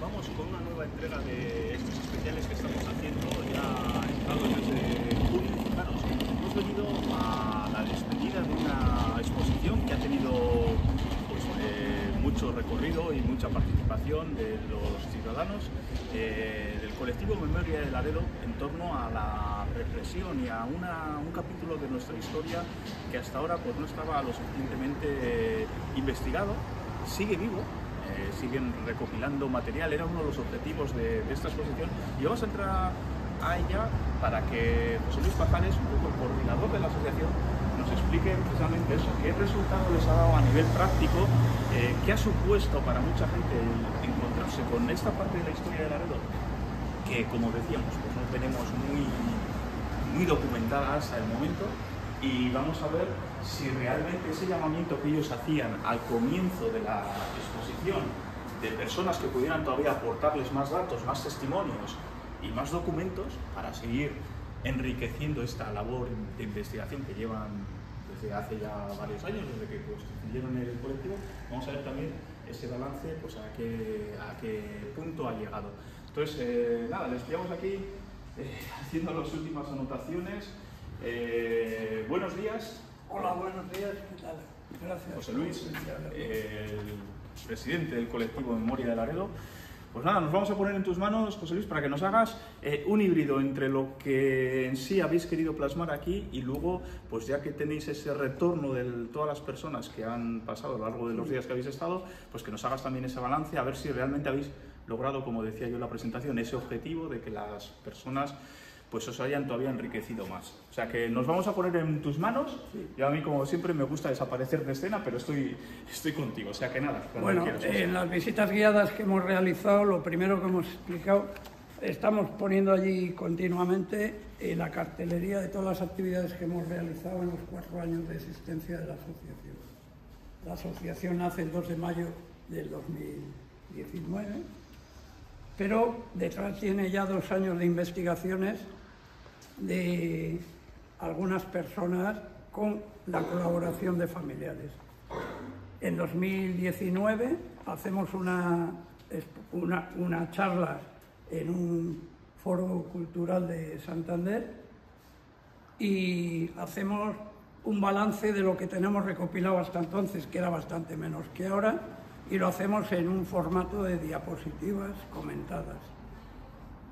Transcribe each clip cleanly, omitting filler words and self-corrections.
Vamos con una nueva entrega de estos especiales que estamos haciendo ya entrado en el mes de junio. Fijaros, hemos venido a la despedida de una exposición que ha tenido pues, mucho recorrido y mucha participación de los ciudadanos del colectivo Memoria de Laredo en torno a la represión y a un capítulo de nuestra historia que hasta ahora pues, no estaba lo suficientemente investigado. Sigue vivo. Siguen recopilando material, era uno de los objetivos de esta exposición y vamos a entrar a ella para que José Luis Pajares, un poco el coordinador de la asociación, nos explique precisamente eso, qué resultado les ha dado a nivel práctico, qué ha supuesto para mucha gente encontrarse con esta parte de la historia de Laredo, que como decíamos, pues no tenemos muy documentada hasta el momento. Y vamos a ver si realmente ese llamamiento que ellos hacían al comienzo de la exposición, de personas que pudieran todavía aportarles más datos, más testimonios y más documentos para seguir enriqueciendo esta labor de investigación que llevan desde hace ya varios años, desde que constituyeron el colectivo. Vamos a ver también ese balance, pues a qué punto ha llegado. Entonces, nada, les pillamos aquí haciendo las últimas anotaciones. Buenos días. Hola, buenos días, ¿qué tal? Gracias. José Luis, el presidente del colectivo Memoria de Laredo. Pues nada, nos vamos a poner en tus manos, José Luis, para que nos hagas un híbrido entre lo que en sí habéis querido plasmar aquí y luego, pues ya que tenéis ese retorno de todas las personas que han pasado a lo largo de los días que habéis estado, pues que nos hagas también ese balance, a ver si realmente habéis logrado, como decía yo en la presentación, ese objetivo de que las personas pues os hayan todavía enriquecido más. O sea que nos vamos a poner en tus manos. Sí. Yo a mí, como siempre, me gusta desaparecer de escena, pero estoy contigo. O sea que nada. Bueno, quieras, en las visitas guiadas que hemos realizado, lo primero que hemos explicado, estamos poniendo allí continuamente la cartelería de todas las actividades que hemos realizado en los 4 años de existencia de la asociación. La asociación nace el 2 de mayo del 2019, pero detrás tiene ya 2 años de investigaciones de algunas personas con la colaboración de familiares. En 2019 hacemos una charla en un foro cultural de Santander y hacemos un balance de lo que tenemos recopilado hasta entonces, que era bastante menos que ahora, y lo hacemos en un formato de diapositivas comentadas.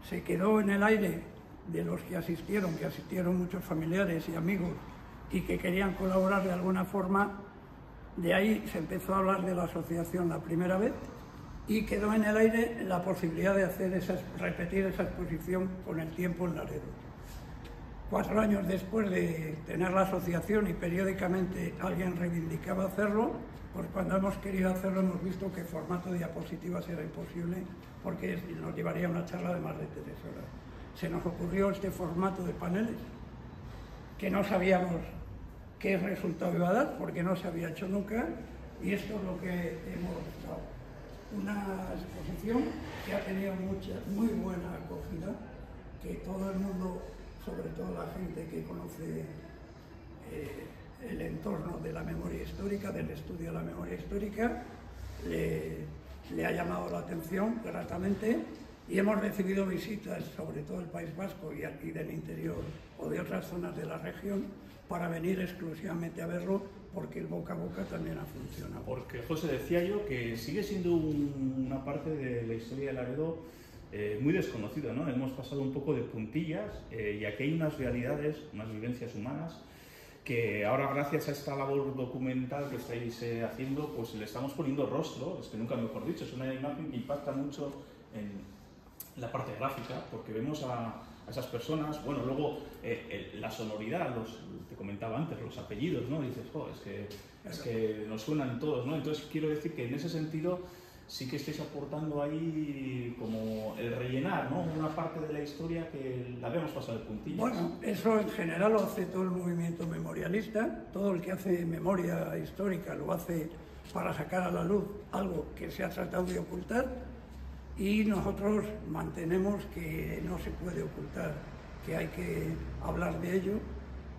Se quedó en el aire de los que asistieron muchos familiares y amigos y que querían colaborar de alguna forma. De ahí se empezó a hablar de la asociación la primera vez y quedó en el aire la posibilidad de repetir esa exposición con el tiempo en Laredo. 4 años después de tener la asociación y periódicamente alguien reivindicaba hacerlo, pues cuando hemos querido hacerlo hemos visto que formato de diapositivas era imposible porque nos llevaría una charla de más de 3 horas. Se nos ocurrió este formato de paneles que no sabíamos qué resultado iba a dar porque no se había hecho nunca, y esto es lo que hemos dado. Una exposición que ha tenido muy buena acogida, que todo el mundo, sobre todo la gente que conoce el entorno de la memoria histórica, del estudio de la memoria histórica, le ha llamado la atención gratamente, y hemos recibido visitas, sobre todo del País Vasco y aquí del interior o de otras zonas de la región, para venir exclusivamente a verlo, porque el boca a boca también ha funcionado. Porque, José, decía yo que sigue siendo una parte de la historia de Laredo muy desconocida, ¿no? Hemos pasado un poco de puntillas y aquí hay unas realidades, unas vivencias humanas que ahora, gracias a esta labor documental que estáis haciendo, pues le estamos poniendo rostro, es que nunca mejor dicho, es una imagen que impacta mucho en la parte gráfica, porque vemos a esas personas, bueno, luego la sonoridad, te comentaba antes, los apellidos, ¿no? Dices, oh, es que nos suenan todos, ¿no? Entonces quiero decir que en ese sentido sí que estáis aportando ahí como el rellenar, ¿no? Una parte de la historia que la habíamos pasado de puntillas. Bueno, eso en general lo hace todo el movimiento memorialista, todo el que hace memoria histórica lo hace para sacar a la luz algo que se ha tratado de ocultar, y nosotros mantenemos que no se puede ocultar, que hay que hablar de ello,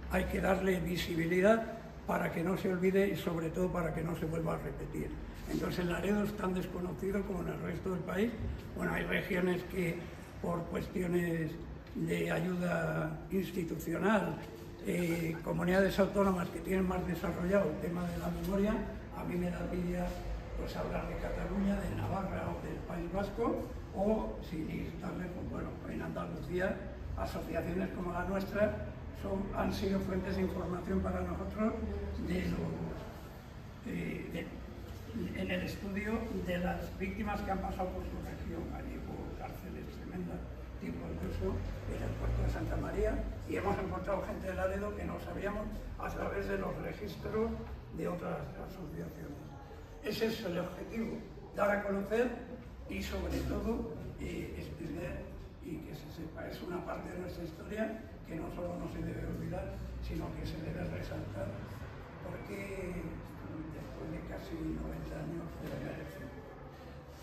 hay que darle visibilidad para que no se olvide y sobre todo para que no se vuelva a repetir. Entonces Laredo es tan desconocido como en el resto del país. Bueno, hay regiones que por cuestiones de ayuda institucional, comunidades autónomas que tienen más desarrollado el tema de la memoria, a mí me da envidia pues hablar de Cataluña, de Navarra o del País Vasco, o sin ir tan lejos, bueno, en Andalucía, asociaciones como la nuestra han sido fuentes de información para nosotros en el estudio de las víctimas que han pasado por su región. Allí hubo cárceles tremendas, tipo el Duso, en el puerto de Santa María, y hemos encontrado gente de Laredo que no sabíamos a través de los registros de otras asociaciones. Ese es el objetivo, dar a conocer y sobre todo extender y que se sepa. Es una parte de nuestra historia que no solo no se debe olvidar, sino que se debe resaltar, porque después de casi 90 años se merece.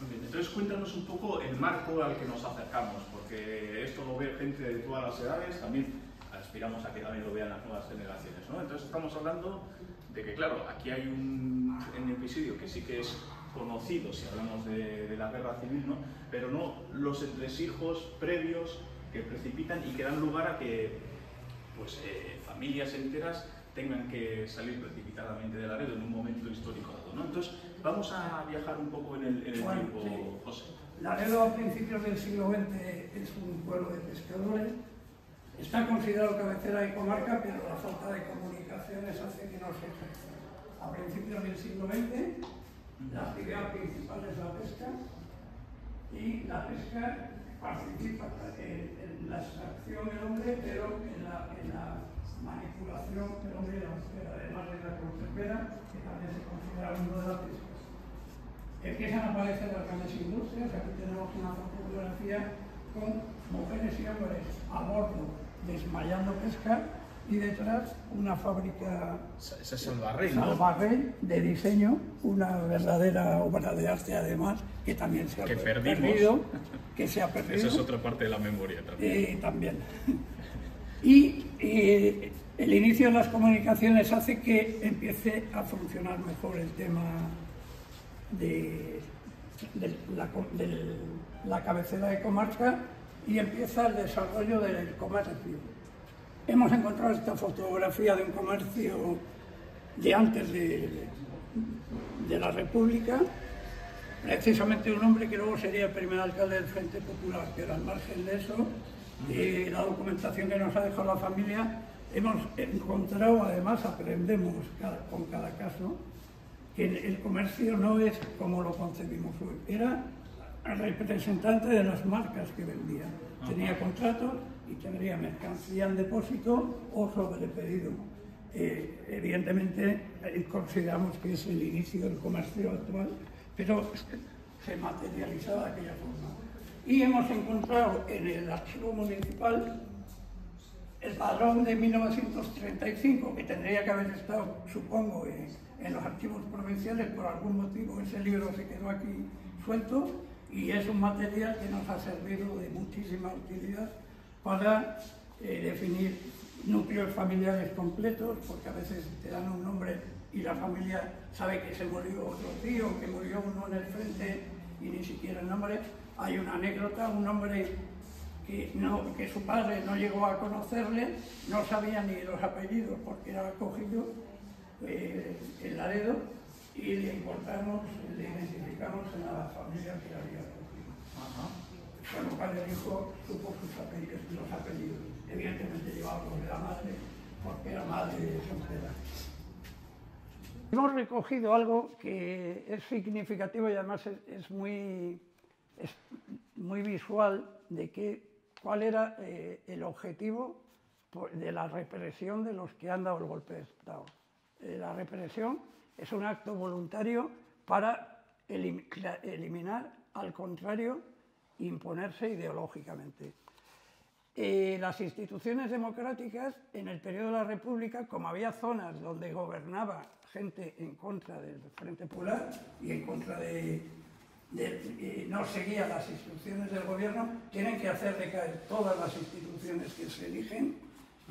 Muy bien, entonces cuéntanos un poco el marco al que nos acercamos, porque esto lo ve gente de todas las edades, también aspiramos a que también lo vean las nuevas generaciones, ¿no? Entonces estamos hablando de que, claro, aquí hay un episodio que sí que es conocido si hablamos de la guerra civil, ¿no? Pero no los entresijos previos que precipitan y que dan lugar a que pues, familias enteras tengan que salir precipitadamente de Laredo en un momento histórico dado, ¿no? Entonces vamos a viajar un poco en el tiempo, sí. José. Laredo a principios del siglo XX es un pueblo de pescadores. Está considerado cabecera de comarca, pero la falta de comunicaciones hace que no se ejerza. A principios del siglo XX, la actividad principal es la pesca, y la pesca participa en la extracción del hombre, pero en la manipulación del hombre y la mujer, además de la conservera, que también se considera uno de la pesca. Empiezan a aparecer las grandes industrias. Aquí tenemos una fotografía con mujeres y hombres a bordo desmayando pesca, y detrás una fábrica Salvarrey de diseño, una verdadera obra de arte además, que también se ha perdido, que se ha perdido. Esa es otra parte de la memoria también. Y el inicio de las comunicaciones hace que empiece a funcionar mejor el tema de la cabecera de comarca, y empieza el desarrollo del comercio. Hemos encontrado esta fotografía de un comercio de antes de la República, precisamente un hombre que luego sería el primer alcalde del Frente Popular, que era al margen de eso. La documentación que nos ha dejado la familia, hemos encontrado, además aprendemos con cada caso, que el comercio no es como lo concebimos hoy. Era representante de las marcas que vendía. Tenía contratos y tendría mercancía en depósito o sobre pedido. Evidentemente consideramos que es el inicio del comercio actual, pero se materializaba de aquella forma. Y hemos encontrado en el archivo municipal el padrón de 1935, que tendría que haber estado, supongo, en los archivos provinciales. Por algún motivo ese libro se quedó aquí suelto, y es un material que nos ha servido de muchísima utilidad para definir núcleos familiares completos, porque a veces te dan un nombre y la familia sabe que se murió otro tío, que murió uno en el frente y ni siquiera el nombre. Hay una anécdota, un hombre que su padre no llegó a conocerle, no sabía ni los apellidos porque era acogido en Laredo, y le identificamos en la familia que había acogido. Con lo cual el hijo supo los apellidos. Evidentemente llevaba los de la madre, porque era madre soltera. Hemos recogido algo que es significativo y además es muy visual de cuál era el objetivo de la represión de los que han dado el golpe de Estado. La represión es un acto voluntario para eliminar al contrario, imponerse ideológicamente. Las instituciones democráticas, en el periodo de la República, como había zonas donde gobernaba gente en contra del Frente Popular y en contra no seguía las instrucciones del gobierno, tienen que hacer decaer todas las instituciones que se eligen.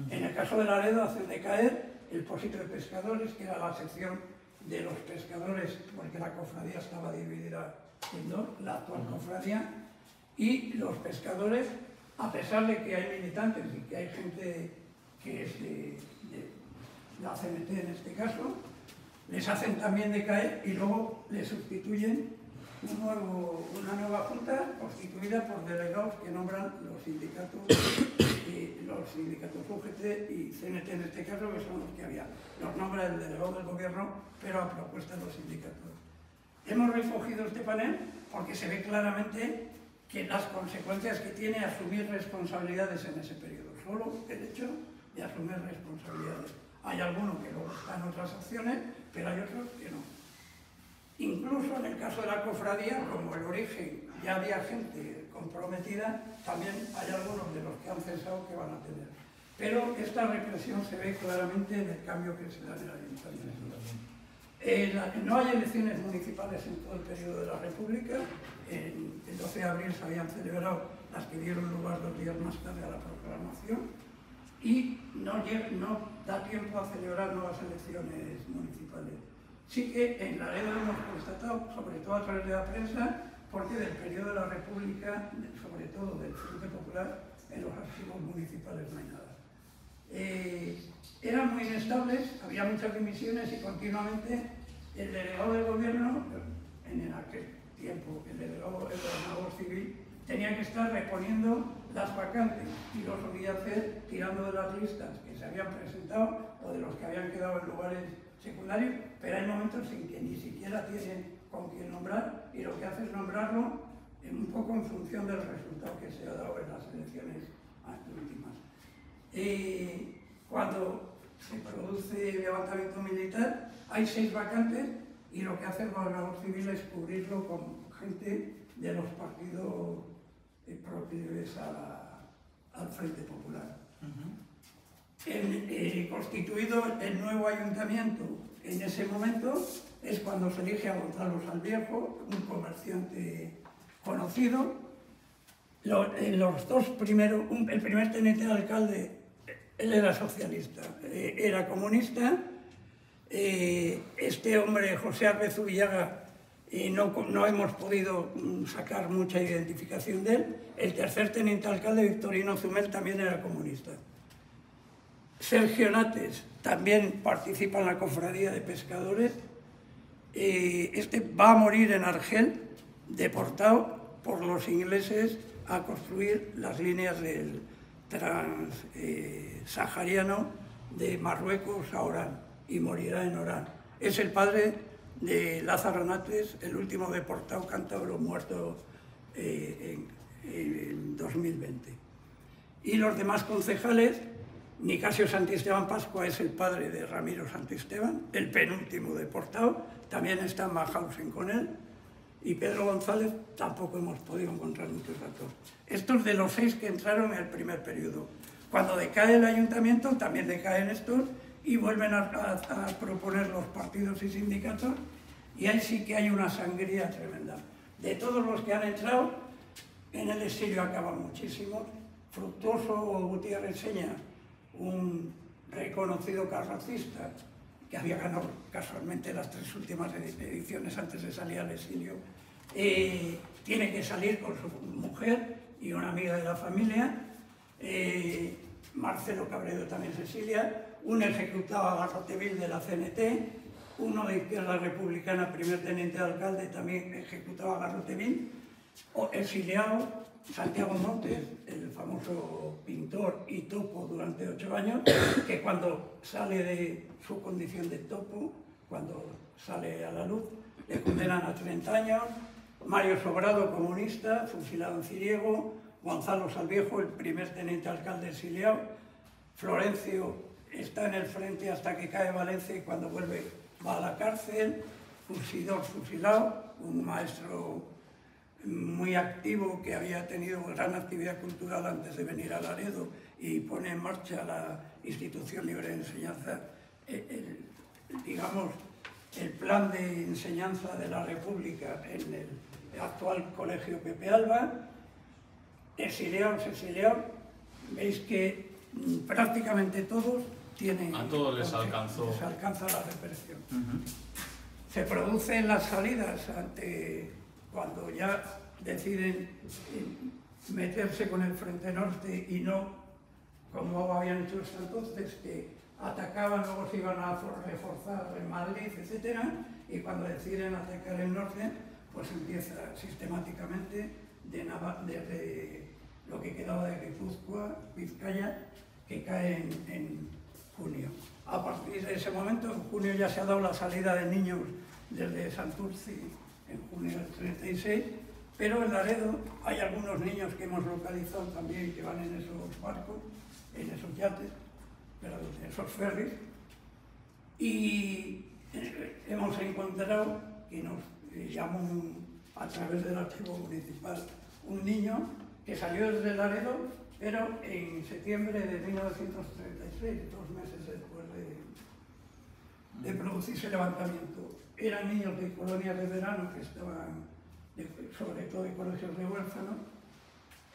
En el caso de Laredo, hacen decaer el Pósito de Pescadores, que era la sección de los pescadores, porque la cofradía estaba dividida en dos, la actual cofradía, y los pescadores, a pesar de que hay militantes y que hay gente que es de la CNT en este caso, les hacen también decaer y luego les sustituyen una nueva junta constituida por delegados que nombran los sindicatos UGT y CNT en este caso, que son los que había. Los nombra el delegado del gobierno, pero a propuesta de los sindicatos. Hemos recogido este panel porque se ve claramente que las consecuencias que tiene asumir responsabilidades en ese periodo. Solo el hecho de asumir responsabilidades. Hay algunos que luego están en otras acciones, pero hay otros que no. Incluso en el caso de la cofradía, como el origen ya había gente comprometida, también hay algunos de los que han cesado que van a tener. Pero esta represión se ve claramente en el cambio que se da en el ayuntamiento. No hay elecciones municipales en todo el periodo de la República. El 12 de abril se habían celebrado las que dieron lugar 2 días más tarde a la proclamación y no da tiempo a celebrar nuevas elecciones municipales. Sí que en la ley lo hemos constatado, sobre todo a través de la prensa, porque del periodo de la República, sobre todo del Frente Popular, en los archivos municipales no hay nada. Eran muy inestables, había muchas dimisiones y continuamente el delegado del gobierno, en aquel tiempo el gobernador civil, tenía que estar reponiendo las vacantes y lo solía hacer tirando de las listas que se habían presentado o de los que habían quedado en lugares secundarios, pero hay momentos en que ni siquiera tienen con quién nombrar y lo que hace es nombrarlo un poco en función del resultado que se ha dado en las elecciones últimas. Cuando se produce el levantamiento militar, hay 6 vacantes y lo que hace el gobernador civil es cubrirlo con gente de los partidos propios al Frente Popular. Constituido el nuevo ayuntamiento en ese momento es cuando se elige a Gonzalo Salviejo, un comerciante conocido. Los dos primeros, el primer teniente de alcalde, él era socialista, era comunista. Este hombre, José Arbezu Villaga, no hemos podido sacar mucha identificación de él. El tercer teniente alcalde, Victorino Zumel, también era comunista. Sergio Nates también participa en la cofradía de pescadores. Este va a morir en Argel, deportado por los ingleses a construir las líneas del transsahariano de Marruecos a Orán, y morirá en Orán. Es el padre de Lázaro Nates, el último deportado cántabro muerto en 2020. Y los demás concejales, Nicasio Santisteban Pascua es el padre de Ramiro Santisteban, el penúltimo deportado, también está en Mauthausen con él, y Pedro González tampoco hemos podido encontrar muchos datos. Estos de los 6 que entraron en el primer periodo. Cuando decae el ayuntamiento también decaen estos y vuelven a proponer los partidos y sindicatos, y ahí sí que hay una sangría tremenda. De todos los que han entrado, en el exilio acaban muchísimos. Fructuoso Gutiérrez Seña, un reconocido carrocista que había ganado casualmente las 3 últimas ediciones antes de salir al exilio, tiene que salir con su mujer y una amiga de la familia. Marcelo Cabredo también se exilia, un ejecutado a Garroteville de la CNT, uno de Izquierda Republicana, primer teniente de alcalde, también ejecutado a Garroteville, exiliado Santiago Montes, el famoso pintor y topo durante 8 años, que cuando sale de su condición de topo, cuando sale a la luz, le condenan a 30 años, Mario Sobrado, comunista, fusilado en Ciriego, Gonzalo Salviejo, el primer teniente alcalde exiliado, Florencio está en el frente hasta que cae Valencia y cuando vuelve va a la cárcel, Fusidor fusilado, un maestro muy activo que había tenido gran actividad cultural antes de venir a Laredo y pone en marcha la Institución Libre de Enseñanza, digamos, el plan de enseñanza de la República en el actual Colegio Pepe Alba. Exiliados, veis que prácticamente todos tienen... A todos les alcanzó. Les alcanza la represión. Se producen las salidas cuando ya deciden meterse con el Frente Norte y no como habían hecho hasta entonces, que atacaban, luego se iban a reforzar en Madrid, etc. Y cuando deciden atacar el norte, pues empieza sistemáticamente desde lo que quedaba de Guipúzcoa, Vizcaya, que cae en junio. A partir de ese momento, en junio ya se ha dado la salida de niños desde Santurce, en junio del 36, pero en Laredo hay algunos niños que hemos localizado también que van en esos barcos, en esos yates, en esos ferries, y hemos encontrado que nos llamó a través del archivo municipal un niño que salió desde Laredo, pero en septiembre de 1936, 2 meses después de producirse el levantamiento. Eran niños de colonias de verano que estaban, sobre todo de colegios de huérfanos,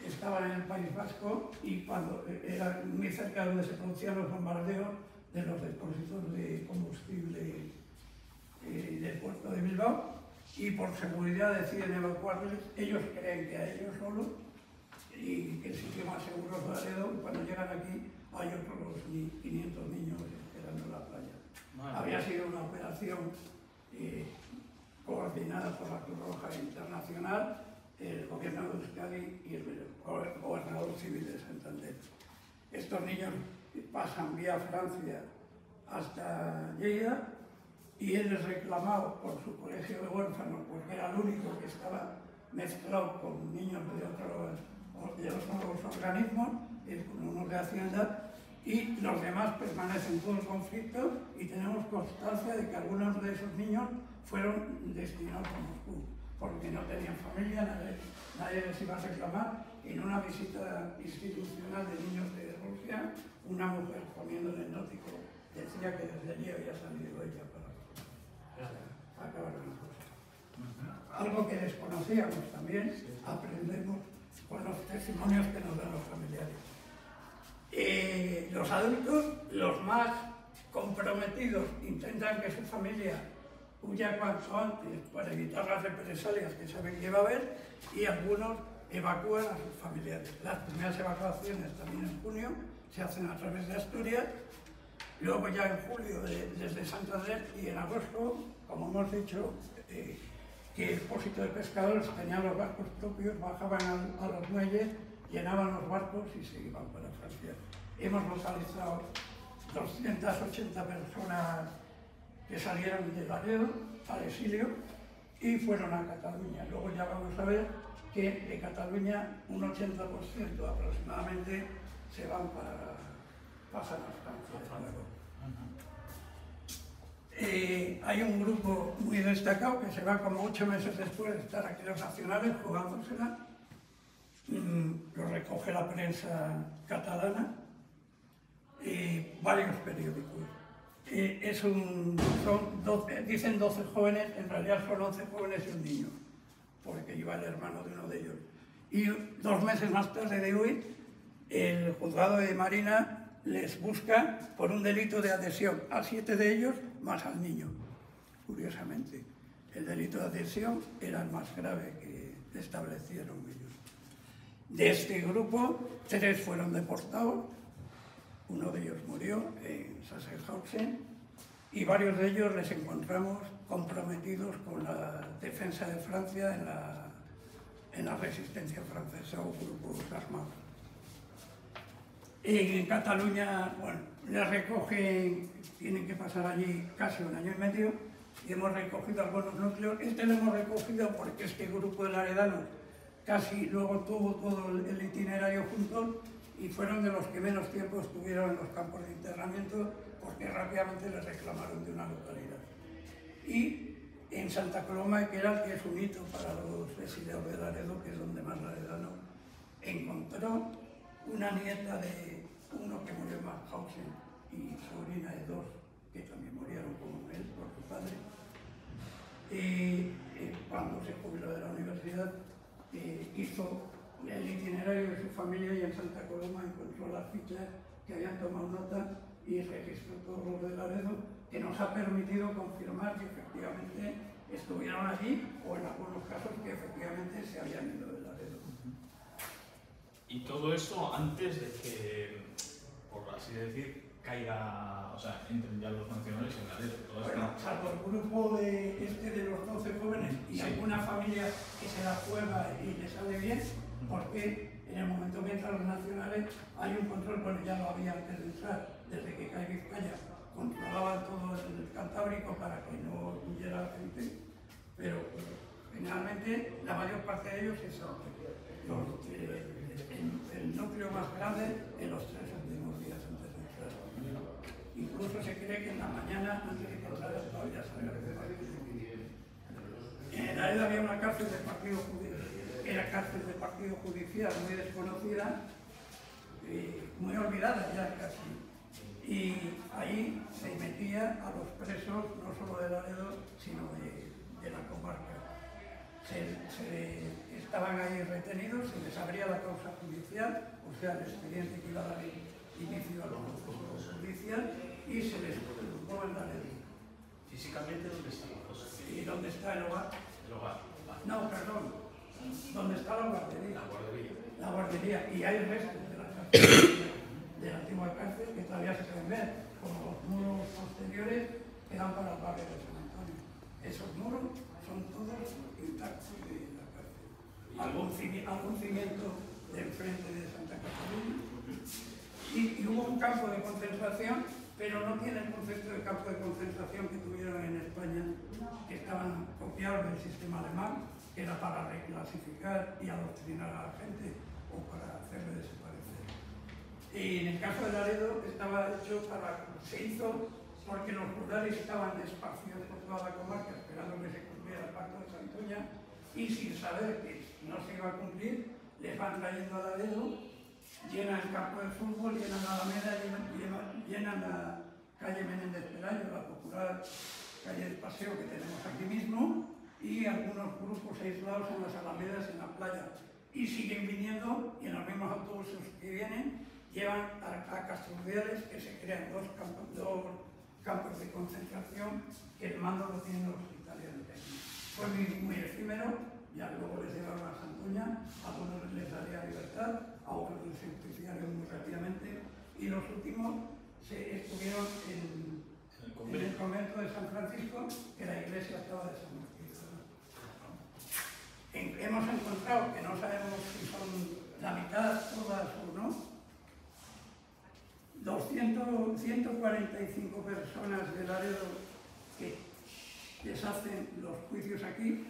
estaban en el País Vasco y cuando era muy cerca de donde se producían los bombardeos de los depósitos de combustible del puerto de Bilbao, y por seguridad deciden evacuarles. Ellos creen que a ellos solos y que el sitio más seguro es Laredo. Cuando llegan aquí hay otros 500 niños esperando en la playa. Había sido una operación coordinada por la Cruz Roja Internacional, el gobierno de Euskadi y el gobernador civil de Santander. Estos niños pasan vía Francia hasta Lleida y él es reclamado por su colegio de huérfanos porque era el único que estaba mezclado con niños de otros organismos, con unos de Hacienda, y los demás permanecen todo el conflicto, y tenemos constancia de que algunos de esos niños fueron destinados a Moscú, porque no tenían familia, nadie les iba a reclamar. En una visita institucional de niños de Rusia, una mujer comiendo en el Nótico decía que desde allí había salido ella para acabar una cosa. Algo que desconocíamos también, aprendemos con los testimonios que nos dan los familiares. Los adultos, los más comprometidos, intentan que su familia huya cuanto antes para evitar las represalias que saben que va a haber, y algunos evacúan a sus familiares. Las primeras evacuaciones también en junio se hacen a través de Asturias, luego ya en julio desde Santander, y en agosto, como hemos dicho, que el Expósito de Pescadores tenían los barcos propios, bajaban a los muelles, llenaban los barcos y se iban para Francia. Hemos localizado 280 personas que salieron de Laredo al exilio y fueron a Cataluña. Luego ya vamos a ver que de Cataluña un 80% aproximadamente se van pasan a Francia. Hay un grupo muy destacado que se va como 8 meses después de estar aquí los nacionales jugándosela. Lo recoge la prensa catalana y varios periódicos. Dicen 12 jóvenes, en realidad son 11 jóvenes y un niño, porque iba el hermano de uno de ellos. Y 2 meses más tarde de huir, el juzgado de Marina les busca por un delito de adhesión a 7 de ellos, más al niño. Curiosamente, el delito de adhesión era el más grave que establecieron ellos. De este grupo, 3 fueron deportados, uno de ellos murió en Sachsenhausen, y varios de ellos les encontramos comprometidos con la defensa de Francia en la resistencia francesa o grupos armados. En Cataluña, bueno, les recogen, tienen que pasar allí casi 1 año y medio, y hemos recogido algunos núcleos. Este lo hemos recogido porque este grupo de laredanos casi luego tuvo todo el itinerario juntos y fueron de los que menos tiempo estuvieron en los campos de internamiento, porque rápidamente les reclamaron de una localidad. Y en Santa Coloma de Queralt, que es un hito para los exiliados de Laredo, que es donde más laredano, encontró una nieta de uno que murió en Mauthausen y sobrina de 2 que también murieron como él por su padre. Cuando se jubiló de la universidad, hizo el itinerario de su familia, y en Santa Coloma encontró las fichas que habían tomado nota y registró todos los de Laredo, que nos ha permitido confirmar que efectivamente estuvieron allí o en algunos casos que efectivamente se habían ido de Laredo. Y todo esto antes de que, por así decir, caiga, o sea, entren ya los nacionales en Laredo. Bueno, salvo el grupo de los 12 jóvenes y alguna familia que se la juega y le sale bien, porque en el momento que entran los nacionales hay un control, bueno, ya lo había antes de entrar, desde que cae Vizcaya, controlaban todo el Cantábrico para que no huyera la gente, pero generalmente la mayor parte de ellos es el núcleo más grande en los 3 últimos días antes de entrar. Incluso se cree que en la mañana, antes de que entrara, todavía sabía lo que en Laredo había una cárcel del partido judicial, era cárcel del partido judicial muy desconocida, muy olvidada ya casi. Y ahí se metía a los presos, no solo de Laredo, sino de la comarca. Estaban ahí retenidos, se les abría la causa judicial, o sea, el expediente que iba a dar inicio a los procesos judiciales, y se les juzgó en Laredo. ¿Físicamente dónde está? ¿Y dónde está el hogar? El hogar. No, perdón. ¿Dónde está la guardería? La guardería. La guardería. Y hay restos de la cárcel, de la antigua cárcel, que todavía se pueden ver, como los muros posteriores que dan para el barrio de San Antonio. Esos muros son todos intactos de la cárcel. Algún cimiento del frente de Santa Catalina. Y hubo un campo de concentración, pero no tiene el concepto de campo de concentración que tuvieron en España, que estaban copiados del sistema alemán, que era para reclasificar y adoctrinar a la gente o para hacerle desaparecer. Y en el caso de Laredo se hizo porque los rurales estaban despaciados por toda la comarca esperando que se cumpliera el pacto de Santoña y sin saber que no se iba a cumplir, les van trayendo a Laredo, llenan el campo de fútbol, llenan la Alameda, llenan la calle Menéndez Pelayo, la popular calle del Paseo que tenemos aquí mismo, y algunos grupos aislados en las alamedas en la playa. Y siguen viniendo, y en los mismos autobuses que vienen, llevan a Castrurdiales, que se crean dos campos de concentración, que el mando lo tienen los italianos. Fue muy efímero, ya luego les llevaron a Santoña, a algunos les daría libertad, a otros les enjuiciaron muy rápidamente, y los últimos estuvieron en el convento de San Francisco, que la iglesia estaba desaparecida. Hemos encontrado, que no sabemos si son la mitad, todas o no, 145 personas de Laredo que les hacen los juicios aquí,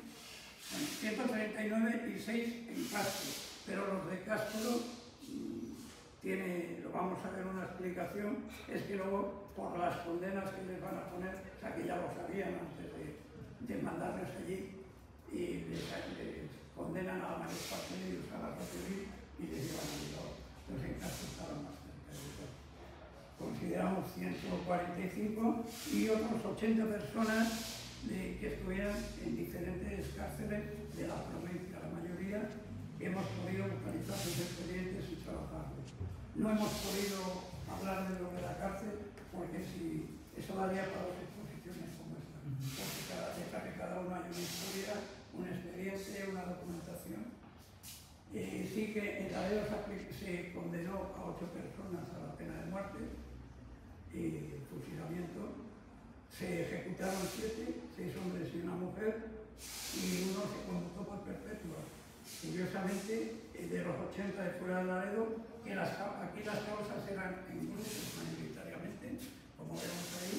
139 y 6 en Castro, pero los de Castro lo vamos a ver una explicación, es que luego por las condenas que les van a poner, o sea que ya lo sabían antes de mandarles allí, y les condenan a la mayor parte de ellos a la civil y les llevan a Bilbao. Entonces en Castro estaban más cerca de eso. Consideramos 145 y otros 80 personas que estuvieran en diferentes cárceles de la provincia, la mayoría que hemos podido localizar sus expedientes y trabajarlos. No hemos podido hablar de lo de la cárcel porque si eso daría para dos exposiciones como esta, porque detrás de cada uno hay una historia, un expediente, una documentación. Sí que en Laredo se condenó a 8 personas a la pena de muerte, fusilamiento. Se ejecutaron 7, 6 hombres y una mujer, y uno se conmutó por perpetua. Curiosamente, de los 80 de fuera de Laredo, que aquí las causas eran en grupos mayoritariamente, como vemos ahí,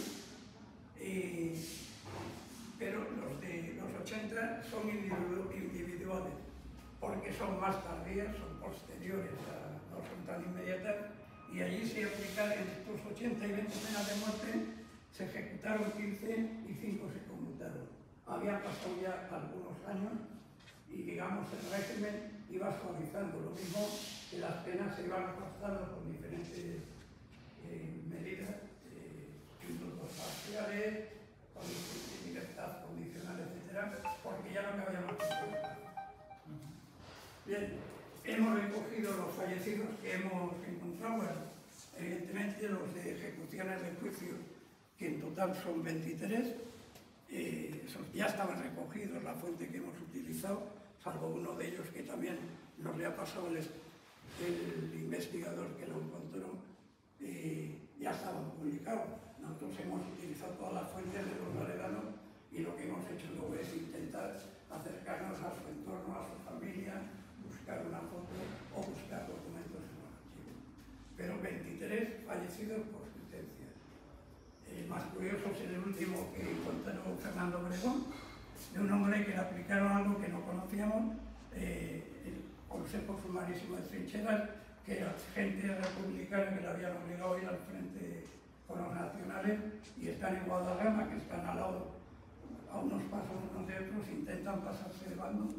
pero los de los 80 son individuales, porque son más tardías, son posteriores, no son tan inmediatas, y allí se aplicaron en estos 80 y 20 penas de muerte, se ejecutaron 15 y 5 se conmutaron. Habían pasado ya algunos años y, digamos, el régimen iba suavizando, lo mismo que las penas se iban ajustando con diferentes medidas, indultos parciales, libertad condicional, etc., porque ya no cabía más. Bien, hemos recogido los fallecidos que hemos encontrado. Bueno, Evidentemente los de ejecuciones de juicio, que en total son 23, esos ya estaban recogidos, la fuente que hemos utilizado, salvo uno de ellos que también nos le ha pasado el investigador que lo encontró, ya estaban publicados. Nosotros hemos utilizado todas las fuentes de los laredanos y lo que hemos hecho luego es intentar acercarnos a su entorno, a su familia, buscar una foto o buscar documentos en los archivos. Pero 23 fallecidos por sentencia. El más curioso es el último que encontró Fernando Obregón, de un hombre que le aplicaron algo que no conocíamos, el Consejo Sumarísimo de Trincheras, que era gente republicana que le habían obligado a ir al frente con los nacionales y están en Guadalajara, que están al lado, a unos pasos unos de otros, intentan pasarse de bando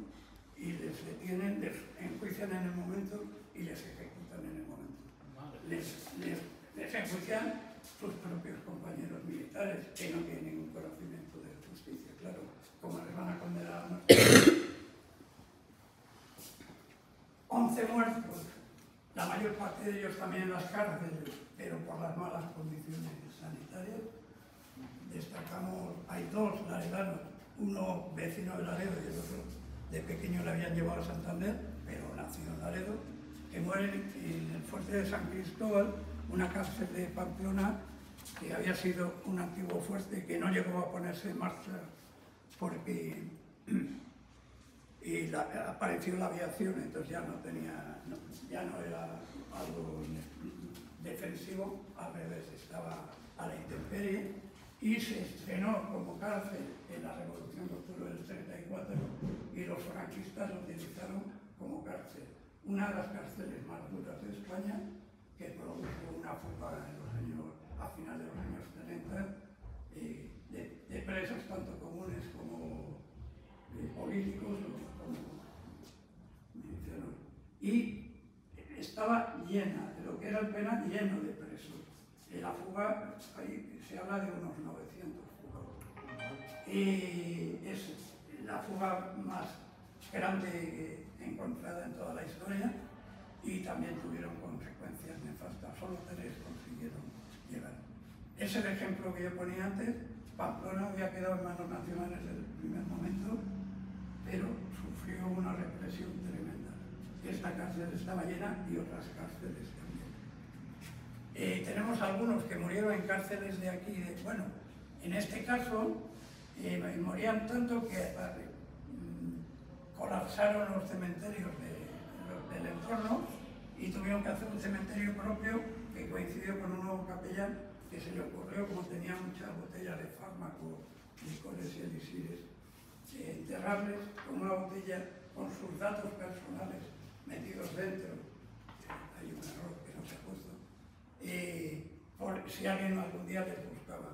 y les detienen, les enjuician en el momento y les ejecutan en el momento. Les enjuician sus propios compañeros militares, que no tienen ningún conocimiento de justicia, claro, como les van a condenar a nosotros. 11 muertos, la mayor parte de ellos también en las cárceles, pero por las malas condiciones sanitarias. Destacamos, hay dos laredanos, uno vecino de Laredo y el otro de pequeño le habían llevado a Santander, pero nacido en Laredo, que mueren en el fuerte de San Cristóbal, una cárcel de Pamplona que había sido un antiguo fuerte que no llegó a ponerse en marcha porque apareció la aviación, entonces ya no era algo defensivo, al revés, estaba a la intemperie, y se estrenó como cárcel en la Revolución de Octubre del 34 y los franquistas lo utilizaron como cárcel. Una de las cárceles más duras de España, que produjo una fuga a finales de los años 30 de presos tanto comunes como políticos como milicianos. Y estaba llena, de lo que era el penal, lleno de presos. En la fuga, ahí se habla de unos 900 fugados. Y es la fuga más grande encontrada en toda la historia y también tuvieron consecuencias nefastas. Solo 3 consiguieron llegar. Es el ejemplo que yo ponía antes. Pamplona había quedado en manos nacionales desde el primer momento, pero sufrió una represión tremenda. Esta cárcel estaba llena y otras cárceles también. Tenemos algunos que murieron en cárceles de aquí. Bueno, en este caso morían tanto que colapsaron los cementerios del entorno y tuvieron que hacer un cementerio propio que coincidió con un nuevo capellán que se le ocurrió, como tenía muchas botellas de fármacos, licores y elixires, enterrarles con una botella con sus datos personales metidos dentro. Hay un error que no se ha puesto. Por si alguien algún día les buscaba.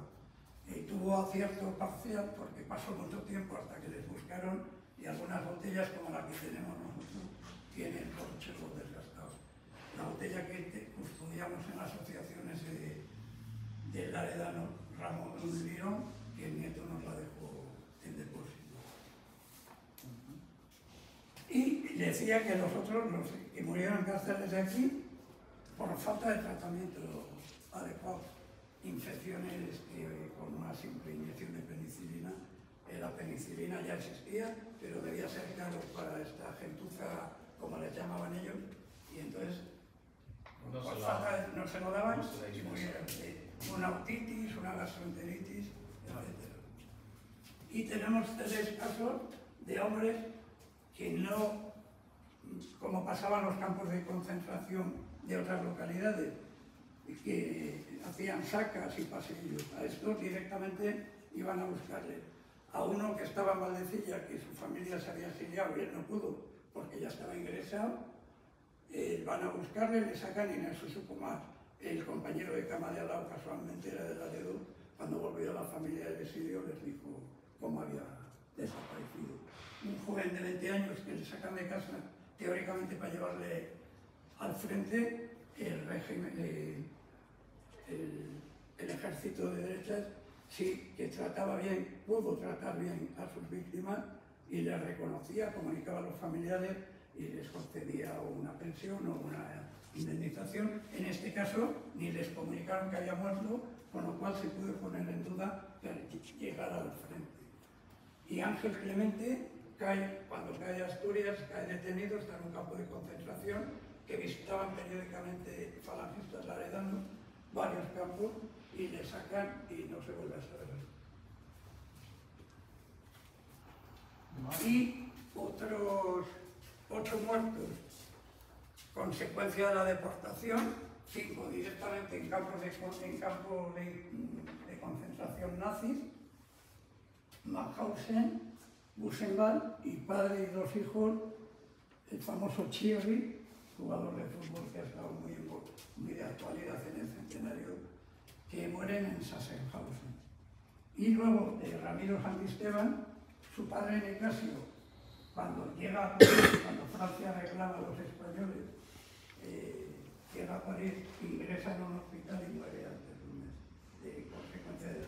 Tuvo acierto parcial porque pasó mucho tiempo hasta que les buscaron y algunas botellas como la que tenemos nosotros tienen corchos desgastados. La botella que custodiamos en asociaciones del laredano Ramón Lirón, que el nieto nos la dejó en depósito. Y decía que los otros, los que murieron en cárceles de aquí, por falta de tratamiento adecuado, infecciones con una simple inyección de penicilina. La penicilina ya existía, pero debía ser caro para esta gentuza, como les llamaban ellos, y entonces por falta no se lo daban y murieron de una otitis, una gastroenteritis, etc. Y tenemos 3 casos de hombres que no, como pasaban los campos de concentración de otras localidades, que hacían sacas y pasillos. A estos directamente iban a buscarle. A uno que estaba en Valdecilla, que su familia se había exiliado y él no pudo porque ya estaba ingresado, van a buscarle, le sacan y no se supo más. El compañero de cama de al lado, casualmente era de Laredo, cuando volvió la familia del exilio les dijo cómo había desaparecido. Un joven de 20 años que le sacan de casa teóricamente para llevarle al frente, el régimen, el ejército de derechas, sí que trataba bien, pudo tratar bien a sus víctimas y les reconocía, comunicaba a los familiares y les concedía una pensión o indemnización. En este caso ni les comunicaron que había muerto, con lo cual se puede poner en duda que llegara al frente. Y Ángel Clemente cae, cuando cae a Asturias, cae detenido, está en un campo de concentración que visitaban periódicamente falangistas laredanos, varios campos, y le sacan y no se vuelve a saber. Y otros 8 muertos, consecuencia de la deportación, 5 directamente en campos de concentración nazis, Mauthausen, Buchenwald, y padre y 2 hijos, el famoso Thierry, jugador de fútbol que ha estado muy de actualidad en el centenario, que mueren en Sachsenhausen. Y luego Ramiro Santisteban, su padre Nicasio, cuando Francia reclama a los españoles, llega a París, ingresa en un hospital y muere antes de un mes, de consecuencia de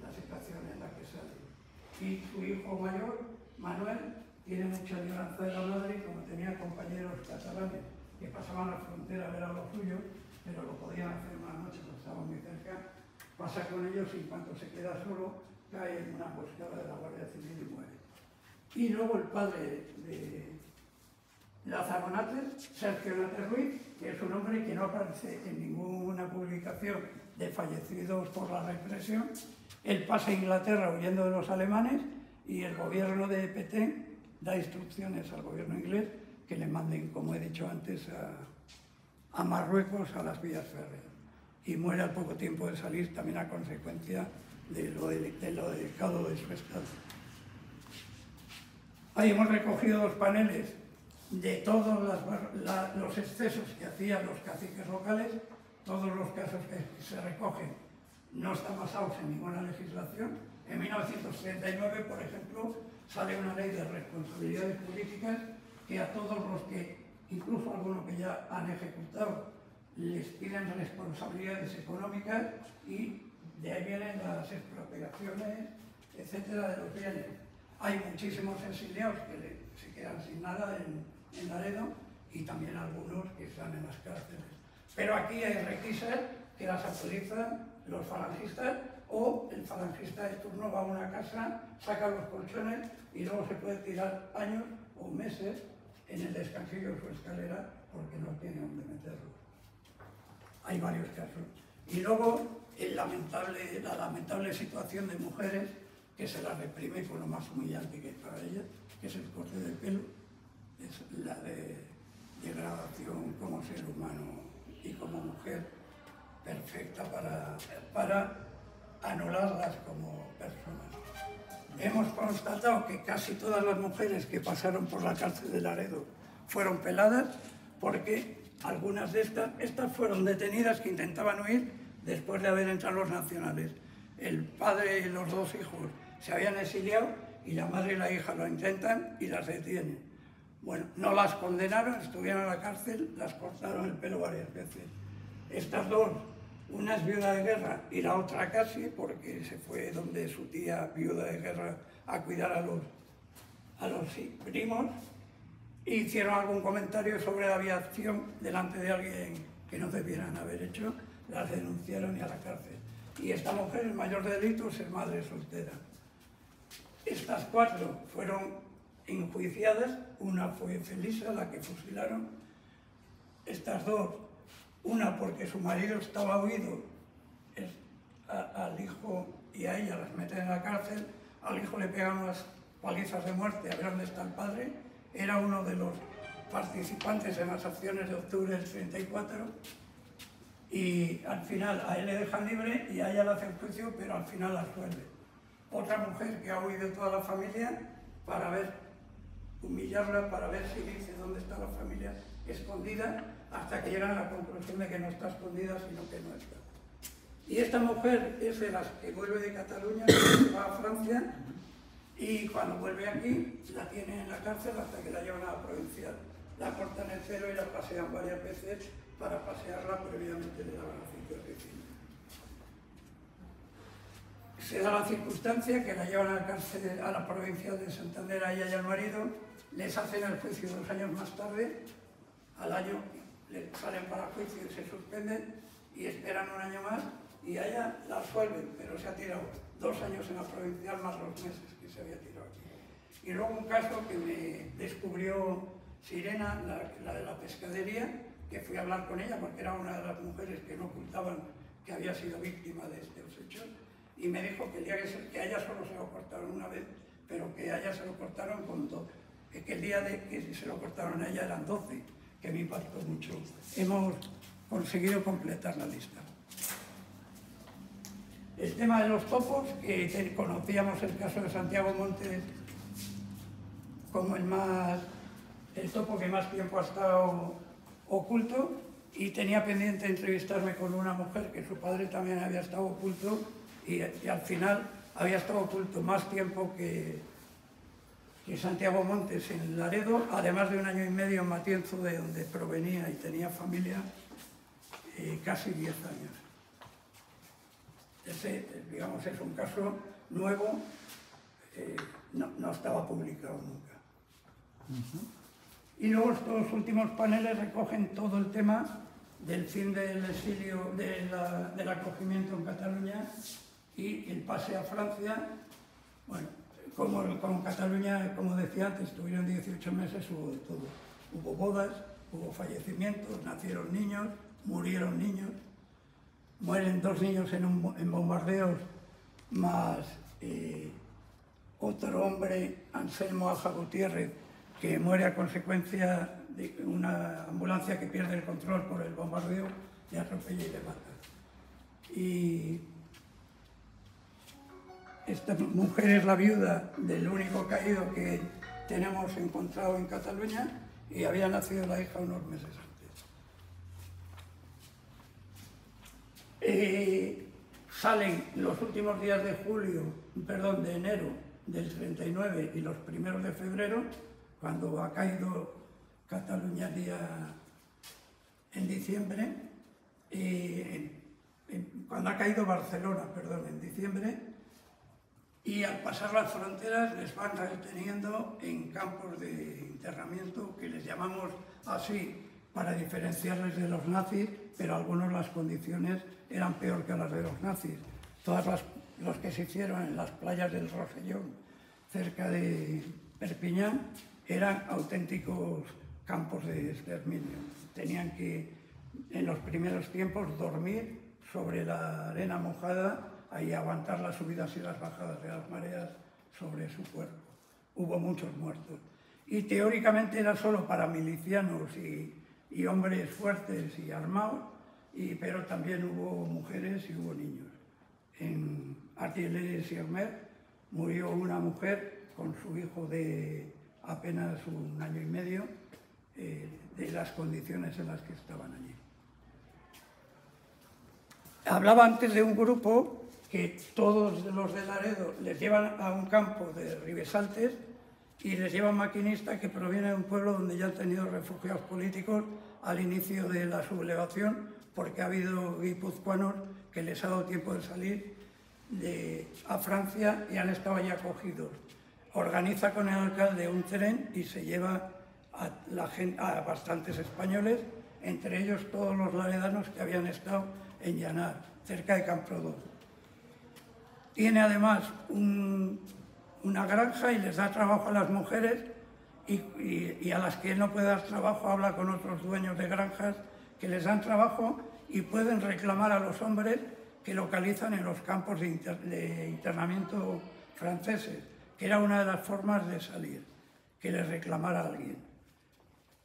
la situación en la que sale. Y su hijo mayor, Manuel, tiene mucha añoranza de la madre, y como tenía compañeros catalanes que pasaban la frontera a ver a los suyos, pero lo podían hacer una noche, porque estaban muy cerca, pasa con ellos y en cuanto se queda solo, cae en una emboscada de la Guardia Civil y muere. Y luego el padre de Lázaro Nates, Sergio Nates Ruiz, que es un hombre que no aparece en ninguna publicación de fallecidos por la represión. Él pasa a Inglaterra huyendo de los alemanes y el gobierno de Petén da instrucciones al gobierno inglés que le manden, como he dicho antes, a Marruecos, a las vías férreas. Y muere al poco tiempo de salir, también a consecuencia de lo delicado de su estado. Ahí hemos recogido 2 paneles de todos los excesos que hacían los caciques locales. Todos los casos que se recogen no están basados en ninguna legislación. En 1939, por ejemplo, sale una ley de responsabilidades políticas que a todos los que, incluso algunos que ya han ejecutado, les piden responsabilidades económicas, y de ahí vienen las expropiaciones, etcétera, de los bienes. Hay muchísimos exiliados que se quedan sin nada en Laredo, y también algunos que están en las cárceles. Pero aquí hay requisas que las autorizan los falangistas, o el falangista de turno va a una casa, saca los colchones y luego se puede tirar años o meses en el descansillo de su escalera porque no tiene dónde meterlo. Hay varios casos. Y luego la lamentable situación de mujeres que se las reprime con lo más humillante que es para ellas, que es el corte de pelo, es la degradación como ser humano y como mujer perfecta para anularlas como personas. Hemos constatado que casi todas las mujeres que pasaron por la cárcel de Laredo fueron peladas, porque algunas de estas fueron detenidas que intentaban huir después de haber entrado los nacionales. El padre y los 2 hijos se habían exiliado y la madre y la hija lo intentan y las detienen. Bueno, no las condenaron, estuvieron en la cárcel, las cortaron el pelo varias veces. Estas 2, una es viuda de guerra y la otra casi, porque se fue donde su tía viuda de guerra a cuidar a los primos, e hicieron algún comentario sobre la aviación delante de alguien que no debieran haber hecho, las denunciaron y a la cárcel. Y esta mujer, el mayor de delitos, es madre soltera. Estas 4 fueron enjuiciadas, una fue Felisa, la que fusilaron. Estas 2, una porque su marido estaba huido, al hijo y a ella las meten en la cárcel, al hijo le pegan unas palizas de muerte a ver dónde está el padre, era uno de los participantes en las acciones de octubre del 34, y al final a él le dejan libre y a ella le hacen juicio, pero al final la absuelven. Otra mujer que ha huido toda la familia para humillarla, para ver si dice dónde está la familia escondida, hasta que llegan a la conclusión de que no está escondida, sino que no está. Y esta mujer es de las que vuelve de Cataluña, que va a Francia, y cuando vuelve aquí la tienen en la cárcel hasta que la llevan a la provincial. La cortan el cero y la pasean varias veces. Para pasearla previamente le daban aceite de ricino. Se da la circunstancia que la llevan a la cárcel, a la provincial de Santander, a ella y al marido, les hacen el juicio 2 años más tarde, al año salen para juicio y se suspenden y esperan un año más y a ella la absuelven, pero se ha tirado 2 años en la provincial más los meses que se había tirado aquí. Y luego un caso que me descubrió Sirena, la de la pescadería, que fui a hablar con ella porque era una de las mujeres que no ocultaban que había sido víctima de estos hechos, y me dijo que el día que a ella solo se lo cortaron una vez, pero que a ella se lo cortaron con 2, que el día de que se lo cortaron a ella eran 12, que me impactó mucho. Hemos conseguido completar la lista. El tema de los topos, que conocíamos el caso de Santiago Montes como el topo que más tiempo ha estado oculto, y tenía pendiente entrevistarme con una mujer que su padre también había estado oculto y al final había estado oculto más tiempo que Santiago Montes en Laredo, además de 1 año y medio en Matienzo, de donde provenía y tenía familia, casi 10 años. Ese, digamos, es un caso nuevo, no estaba publicado nunca. Y luego estos últimos paneles recogen todo el tema del fin del exilio, del acogimiento en Cataluña y el pase a Francia. Bueno, como Cataluña, como decía antes, estuvieron 18 meses, hubo de todo. Hubo bodas, hubo fallecimientos, nacieron niños, murieron niños, mueren 2 niños en bombardeos, más otro hombre, Anselmo Aja Gutiérrez, que muere a consecuencia de una ambulancia que pierde el control por el bombardeo, le atropella y le mata. Y esta mujer es la viuda del único caído que tenemos encontrado en Cataluña y había nacido la hija unos meses antes. Salen los últimos días de enero del 39 y los primeros de febrero, cuando ha caído Cataluña en diciembre, cuando ha caído Barcelona, perdón, en diciembre, y al pasar las fronteras les van reteniendo en campos de internamiento, que les llamamos así para diferenciarles de los nazis, pero algunos las condiciones eran peor que las de los nazis. Los que se hicieron en las playas del Rosellón, cerca de Perpiñán, eran auténticos campos de exterminio. Tenían que, en los primeros tiempos, dormir sobre la arena mojada y aguantar las subidas y las bajadas de las mareas sobre su cuerpo. Hubo muchos muertos. Y teóricamente era solo para milicianos y hombres fuertes y armados, pero también hubo mujeres y hubo niños. En Artier-les-Siermer murió una mujer con su hijo de apenas 1 año y medio, de las condiciones en las que estaban allí. Hablaba antes de un grupo que todos los de Laredo les llevan a un campo de Ribesaltes y les llevan maquinistas que provienen de un pueblo donde ya han tenido refugiados políticos al inicio de la sublevación, porque ha habido guipuzcoanos que les ha dado tiempo de salir a Francia y han estado allí acogidos. Organiza con el alcalde un tren y se lleva a bastantes españoles, entre ellos todos los laredanos que habían estado en Llanar, cerca de Camprodon. Tiene además una granja y les da trabajo a las mujeres y a las que él no puede dar trabajo habla con otros dueños de granjas que les dan trabajo y pueden reclamar a los hombres que localizan en los campos de internamiento franceses, que era una de las formas de salir, que les reclamara a alguien.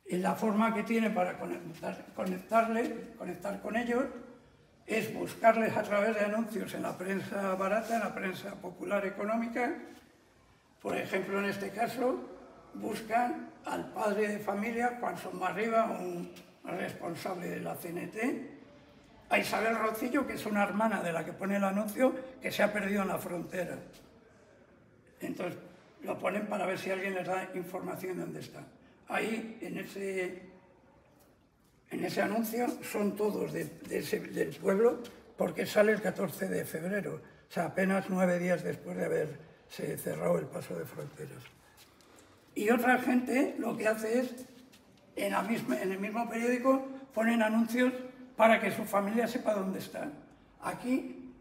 Y la forma que tiene para conectar con ellos es buscarles a través de anuncios en la prensa barata, en la prensa popular económica. Por ejemplo, en este caso, buscan al padre de familia, Juan Sommarriba, un responsable de la CNT, a Isabel Rocillo, que es una hermana de la que pone el anuncio, que se ha perdido en la frontera. Entonces, lo ponen para ver si alguien les da información de dónde está. Ahí, en ese anuncio, son todos del pueblo, porque sale el 14 de febrero, o sea, apenas 9 días después de haberse cerrado el paso de fronteras. Y otra gente lo que hace es en el mismo periódico ponen anuncios para que su familia sepa dónde están. Aquí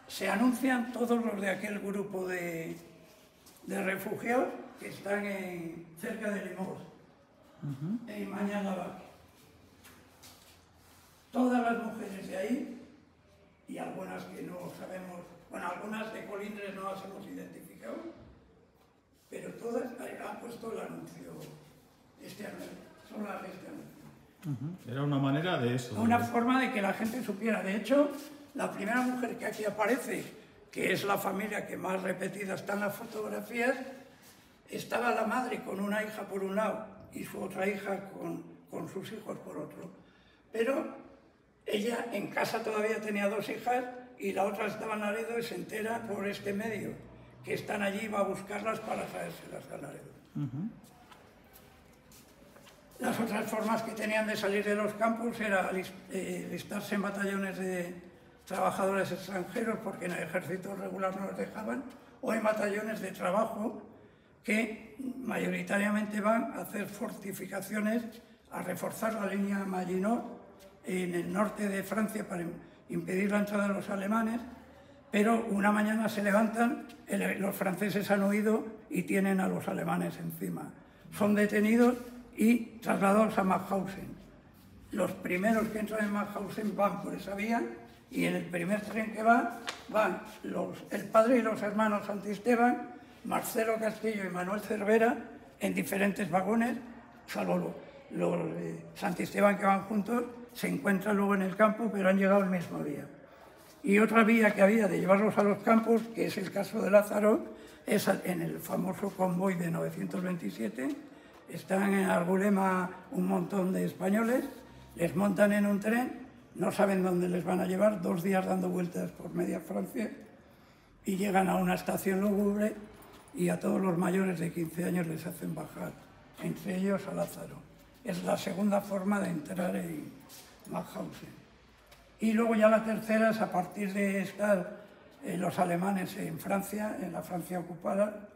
se anuncian todos los de aquel grupo de refugiados que están cerca de Limoges, en Mañana. Todas las mujeres de ahí, y algunas que no sabemos, bueno, algunas de Colindres no las hemos identificado, pero todas han puesto el anuncio, son las de este anuncio. Era una manera de eso. Una forma de que la gente supiera. De hecho, la primera mujer que aquí aparece, que es la familia que más repetida está en las fotografías, estaba la madre con una hija por un lado y su otra hija con sus hijos por otro. Pero ella en casa todavía tenía 2 hijas y la otra estaba en Laredo y se entera por este medio que están allí, va a buscarlas para traérselas a Laredo. Las otras formas que tenían de salir de los campos era alistarse en batallones de trabajadores extranjeros porque en el ejército regular no los dejaban, o en batallones de trabajo que mayoritariamente van a hacer fortificaciones, a reforzar la línea Maginot en el norte de Francia para impedir la entrada de los alemanes, pero una mañana se levantan, los franceses han huido y tienen a los alemanes encima. Son detenidos y trasladados a Mauthausen. Los primeros que entran en Mauthausen van por esa vía y en el primer tren que van el padre y los hermanos Santisteban, Marcelo Castillo y Manuel Cervera en diferentes vagones, salvo los Santisteban que van juntos, se encuentran luego en el campo, pero han llegado el mismo día. Y otra vía que había de llevarlos a los campos, que es el caso de Lázaro, es en el famoso convoy de 927. Están en Angulema un montón de españoles, les montan en un tren, no saben dónde les van a llevar, 2 días dando vueltas por media Francia, y llegan a una estación lúgubre y a todos los mayores de 15 años les hacen bajar, entre ellos a Lázaro. Es la segunda forma de entrar en Mauthausen. Y luego ya la tercera es a partir de estar los alemanes en Francia, en la Francia ocupada,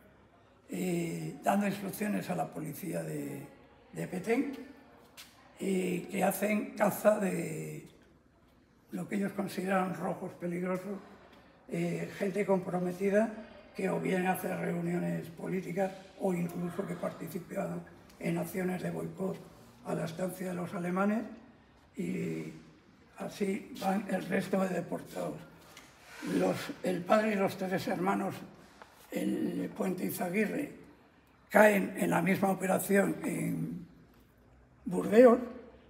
dando instrucciones a la policía de Petén, que hacen caza de lo que ellos consideran rojos peligrosos, gente comprometida que o bien hace reuniones políticas o incluso que participan en acciones de boicot a la estancia de los alemanes, y así van el resto de deportados. El padre y los 3 hermanos, el Puente Izaguirre, caen en la misma operación en Burdeos,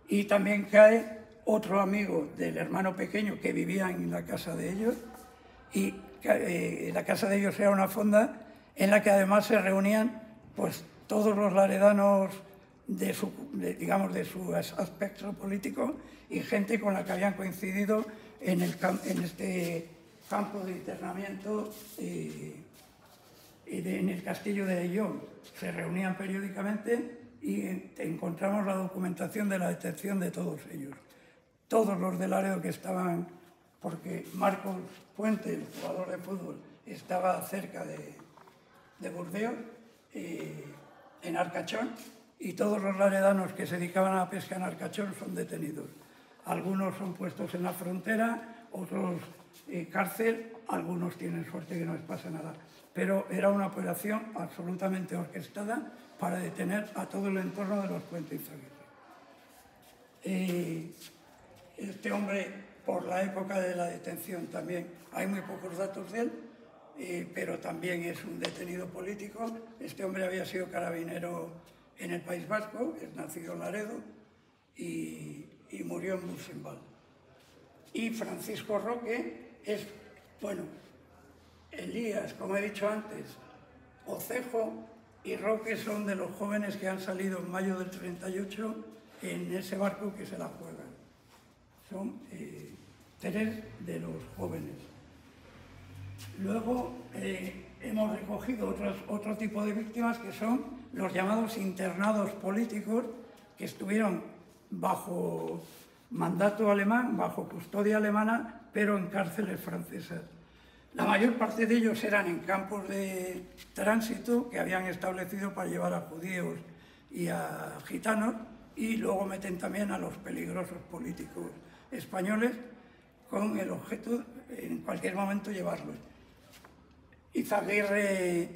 y también cae otro amigo del hermano pequeño que vivía en la casa de ellos, y la casa de ellos era una fonda en la que además se reunían pues todos los laredanos de su aspecto político y gente con la que habían coincidido en este campo de internamiento en el castillo de Lyon. Se reunían periódicamente y encontramos la documentación de la detención de todos ellos. Todos los de Laredo que estaban, porque Marcos Puente, el jugador de fútbol, estaba cerca de Burdeos, en Arcachón, y todos los laredanos que se dedicaban a la pesca en Arcachón son detenidos. Algunos son puestos en la frontera, otros cárcel, algunos tienen suerte que no les pasa nada. Pero era una operación absolutamente orquestada para detener a todo el entorno de los Puentes Izaguirre. Este hombre, por la época de la detención también, hay muy pocos datos de él, pero también es un detenido político. Este hombre había sido carabinero en el País Vasco, es nacido en Laredo y murió en Buchenwald. Y Francisco Roque es, bueno, Elías, como he dicho antes, Ocejo y Roque son de los jóvenes que han salido en mayo del 38 en ese barco que se la juegan. Son 3 de los jóvenes. Luego hemos recogido otro tipo de víctimas que son los llamados internados políticos, que estuvieron bajo mandato alemán, bajo custodia alemana, pero en cárceles francesas. La mayor parte de ellos eran en campos de tránsito que habían establecido para llevar a judíos y a gitanos, y luego meten también a los peligrosos políticos españoles con el objeto en cualquier momento llevarlos. Izaguirre,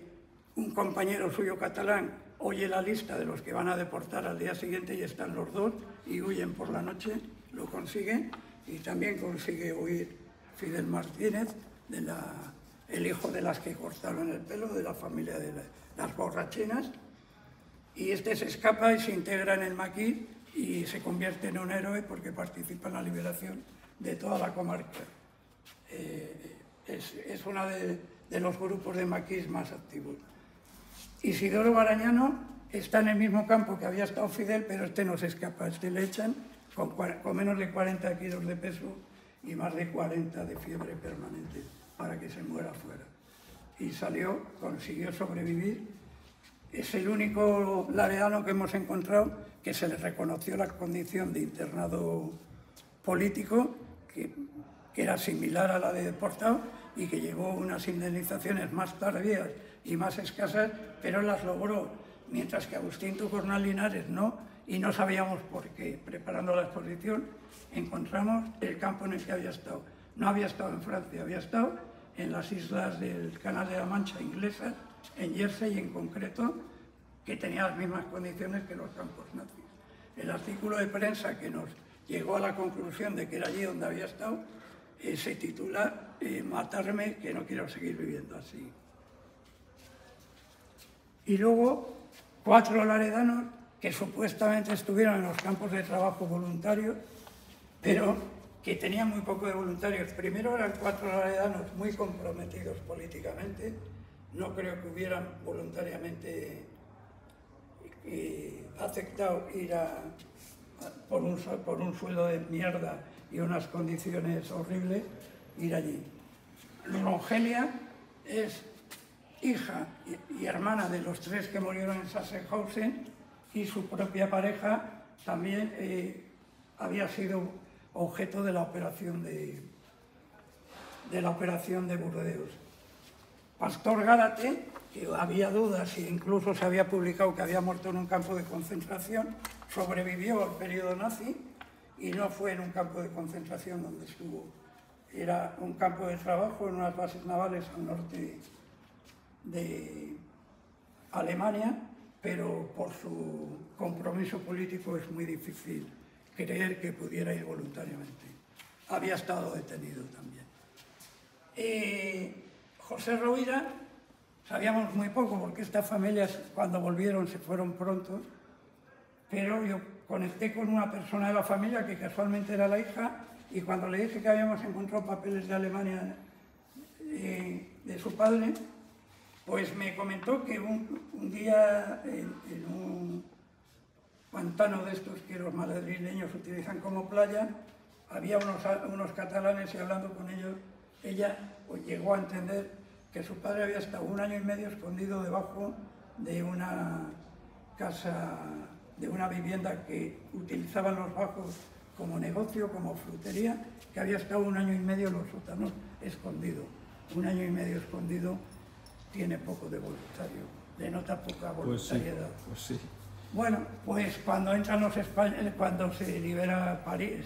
un compañero suyo catalán, oye la lista de los que van a deportar al día siguiente y están los dos y huyen por la noche, lo consiguen, y también consigue huir Fidel Martínez, el hijo de las que cortaron el pelo, de la familia de las borrachinas, y este se escapa y se integra en el maquis y se convierte en un héroe porque participa en la liberación de toda la comarca. Es uno de los grupos de maquis más activos. Isidoro Barañano está en el mismo campo que había estado Fidel, pero este no se escapa, este le echan con menos de 40 kilos de peso y más de 40 de fiebre permanente para que se muera fuera. Y salió, consiguió sobrevivir. Es el único laredano que hemos encontrado que se le reconoció la condición de internado político, que era similar a la de deportado y que llevó unas indemnizaciones más tardías y más escasas, pero las logró, mientras que Agustín Tucornal Linares no, y no sabíamos por qué. Preparando la exposición encontramos el campo en el que había estado. No había estado en Francia, había estado en las islas del Canal de la Mancha inglesas, en Jersey en concreto, que tenía las mismas condiciones que los campos nazis. El artículo de prensa que nos llegó a la conclusión de que era allí donde había estado se titula Matarme, que no quiero seguir viviendo así. Y luego 4 laredanos que supuestamente estuvieron en los campos de trabajo voluntarios, pero que tenían muy poco de voluntarios. Primero eran 4 laredanos muy comprometidos políticamente, no creo que hubieran voluntariamente aceptado ir por un sueldo de mierda y unas condiciones horribles, ir allí. Rogelia es hija y hermana de los 3 que murieron en Sachsenhausen, y su propia pareja también había sido objeto de la operación de Burdeos. Pastor Gárate, que había dudas e incluso se había publicado que había muerto en un campo de concentración, sobrevivió al periodo nazi y no fue en un campo de concentración donde estuvo. Era un campo de trabajo en unas bases navales al norte de Alemania, pero por su compromiso político es muy difícil creer que pudiera ir voluntariamente. Había estado detenido también. José Rovira, sabíamos muy poco porque estas familias cuando volvieron se fueron pronto, pero yo conecté con una persona de la familia que casualmente era la hija, y cuando le dije que habíamos encontrado papeles de Alemania de su padre, pues me comentó que un día en un pantano de estos que los madrileños utilizan como playa, había unos catalanes, y hablando con ellos, ella pues, llegó a entender que su padre había estado 1 año y medio escondido debajo de una casa, de una vivienda que utilizaban los bajos como negocio, como frutería, que había estado 1 año y medio en los sótanos escondido. 1 año y medio escondido tiene poco de voluntario, denota poca voluntariedad. Pues sí. Bueno, pues cuando entran los españoles, cuando se libera París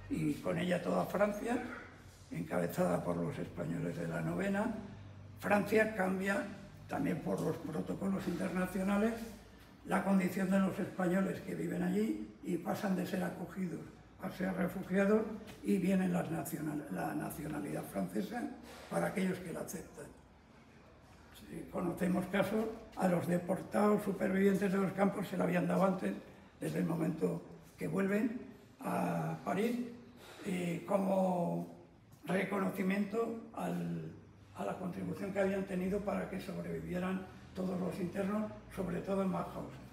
y con ella toda Francia, encabezada por los españoles de la Novena, Francia cambia también por los protocolos internacionales la condición de los españoles que viven allí y pasan de ser acogidos a ser refugiados, y viene la nacionalidad francesa para aquellos que la aceptan. Sí, conocemos casos, a los deportados supervivientes de los campos se la habían dado antes, desde el momento que vuelven a París, como reconocimiento a la contribución que habían tenido para que sobrevivieran todos los internos, sobre todo en Mauthausen.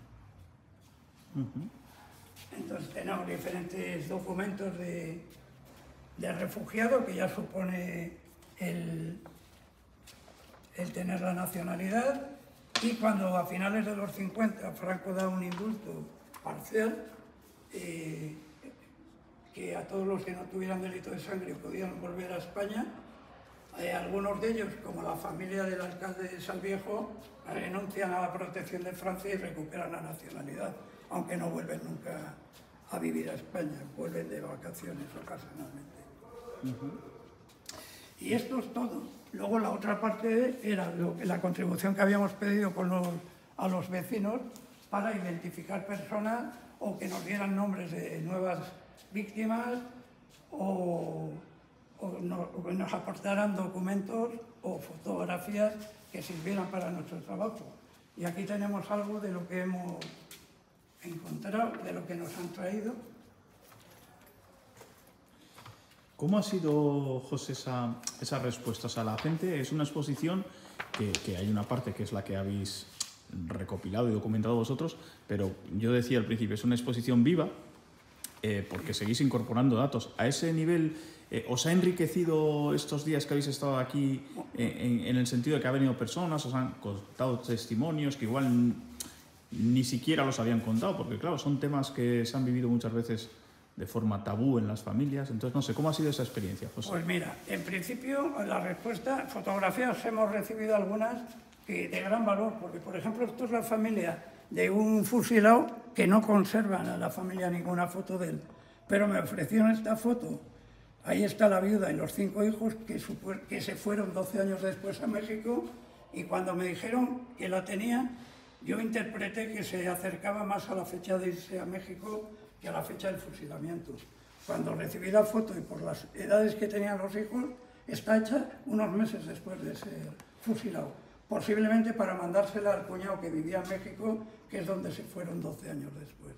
Entonces tenemos diferentes documentos de refugiado, que ya supone el tener la nacionalidad, y cuando a finales de los 50 Franco da un indulto parcial, que a todos los que no tuvieran delito de sangre podían volver a España, Algunos de ellos, como la familia del alcalde de Salviejo, renuncian a la protección de Francia y recuperan la nacionalidad, aunque no vuelven nunca a vivir a España, vuelven de vacaciones ocasionalmente. Y esto es todo. Luego la otra parte era la contribución que habíamos pedido a los vecinos para identificar personas o que nos dieran nombres de nuevas víctimas o nos aportaran documentos o fotografías que sirvieran para nuestro trabajo. Y aquí tenemos algo de lo que hemos encontrado, de lo que nos han traído. ¿Cómo ha sido, José, esa respuesta? O sea, la gente, es una exposición que hay una parte que es la que habéis recopilado y documentado vosotros, pero yo decía al principio, es una exposición viva, porque seguís incorporando datos. ¿A ese nivel os ha enriquecido estos días que habéis estado aquí en el sentido de que ha venido personas, os han contado testimonios que igual ni siquiera los habían contado? Porque claro, son temas que se han vivido muchas veces de forma tabú en las familias. Entonces, no sé, ¿cómo ha sido esa experiencia, José? Pues mira, en principio, la respuesta, fotografías hemos recibido algunas de gran valor, porque, por ejemplo, esto es la familia de un fusilado que no conservan a la familia ninguna foto de él, pero me ofrecieron esta foto. Ahí está la viuda y los 5 hijos que se fueron 12 años después a México, y cuando me dijeron que la tenía, yo interpreté que se acercaba más a la fecha de irse a México que a la fecha del fusilamiento. Cuando recibí la foto y por las edades que tenían los hijos, está hecha unos meses después de ser fusilado, posiblemente para mandársela al cuñado que vivía en México, que es donde se fueron 12 años después.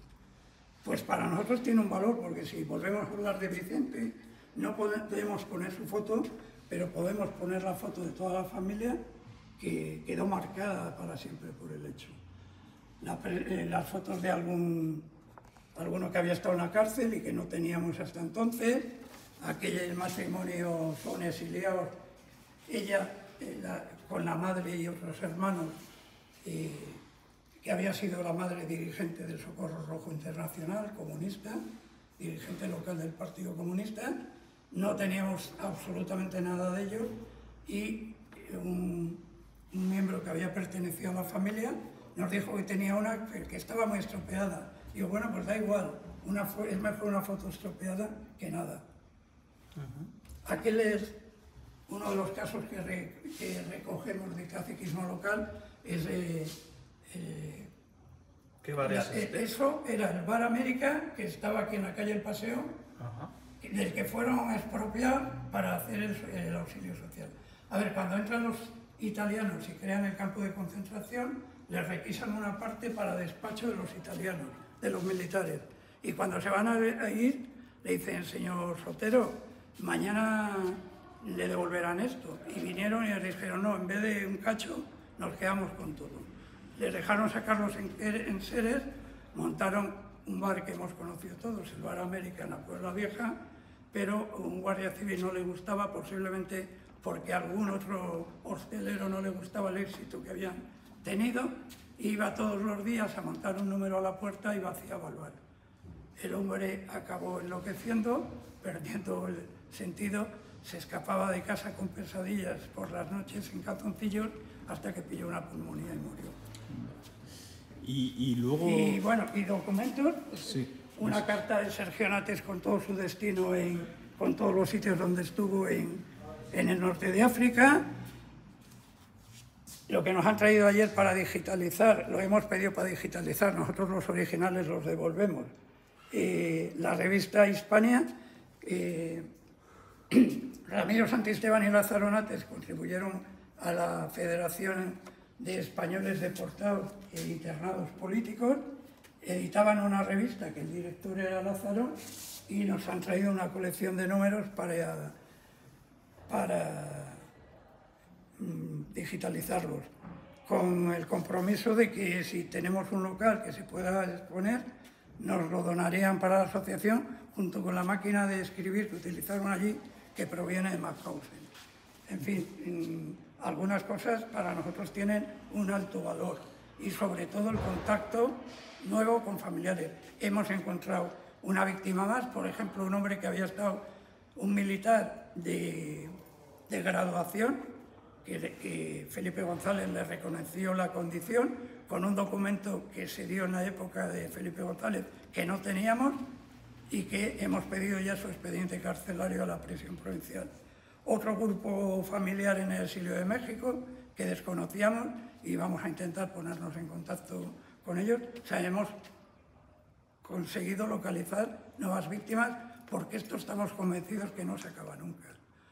Pues para nosotros tiene un valor, porque si volvemos a hablar de Vicente, no podemos poner su foto, pero podemos poner la foto de toda la familia, que quedó marcada para siempre por el hecho. Las fotos de alguno que había estado en la cárcel y que no teníamos hasta entonces, aquel matrimonio son exiliados, ella con la madre y otros hermanos, que había sido la madre dirigente del Socorro Rojo Internacional, comunista, dirigente local del Partido Comunista. No teníamos absolutamente nada de ellos, y un miembro que había pertenecido a la familia nos dijo que tenía una que estaba muy estropeada. Digo, bueno, pues da igual, es mejor una foto estropeada que nada. Aquel es uno de los casos que recogemos de catequismo local, es ¿Qué bar es este? Eso era el Bar América, que estaba aquí en la calle El Paseo, del que fueron expropiados para hacer el auxilio social. A ver, cuando entran los italianos y crean el campo de concentración, les requisan una parte para despacho de los italianos, de los militares. Y cuando se van a ir, le dicen, señor Sotero, mañana le devolverán esto. Y vinieron y les dijeron, no, en vez de un cacho, nos quedamos con todo. Les dejaron sacarlos en seres, montaron un bar que hemos conocido todos, el Bar América en la Puebla Vieja, pero a un guardia civil no le gustaba, posiblemente porque a algún otro hostelero no le gustaba el éxito que habían tenido, iba todos los días a montar un número a la puerta y vaciaba el bar. El hombre acabó enloqueciendo, perdiendo el sentido, se escapaba de casa con pesadillas por las noches en calzoncillos hasta que pilló una pulmonía y murió. Y luego... Y bueno, y documentos, Sí. una carta de Sergio Nates con todo su destino, con todos los sitios donde estuvo en el norte de África. Lo que nos han traído ayer para digitalizar, lo hemos pedido para digitalizar, nosotros los originales los devolvemos. La revista Hispania, Ramiro Santisteban y Lázaro Nates contribuyeron a la Federación de Españoles Deportados e Internados Políticos, editaban una revista que el director era Lázaro, y nos han traído una colección de números para digitalizarlos, con el compromiso de que si tenemos un local que se pueda exponer, nos lo donarían para la asociación, junto con la máquina de escribir que utilizaron allí, que proviene de Mauthausen. En fin, algunas cosas para nosotros tienen un alto valor, y sobre todo el contacto nuevo con familiares. Hemos encontrado una víctima más, por ejemplo, un hombre que había estado, un militar de de graduación, que Felipe González le reconoció la condición, con un documento que se dio en la época de Felipe González que no teníamos y que hemos pedido ya su expediente carcelario a la prisión provincial. Otro grupo familiar en el exilio de México que desconocíamos y vamos a intentar ponernos en contacto con ellos. O sea, hemos conseguido localizar nuevas víctimas porque esto estamos convencidos que no se acaba nunca.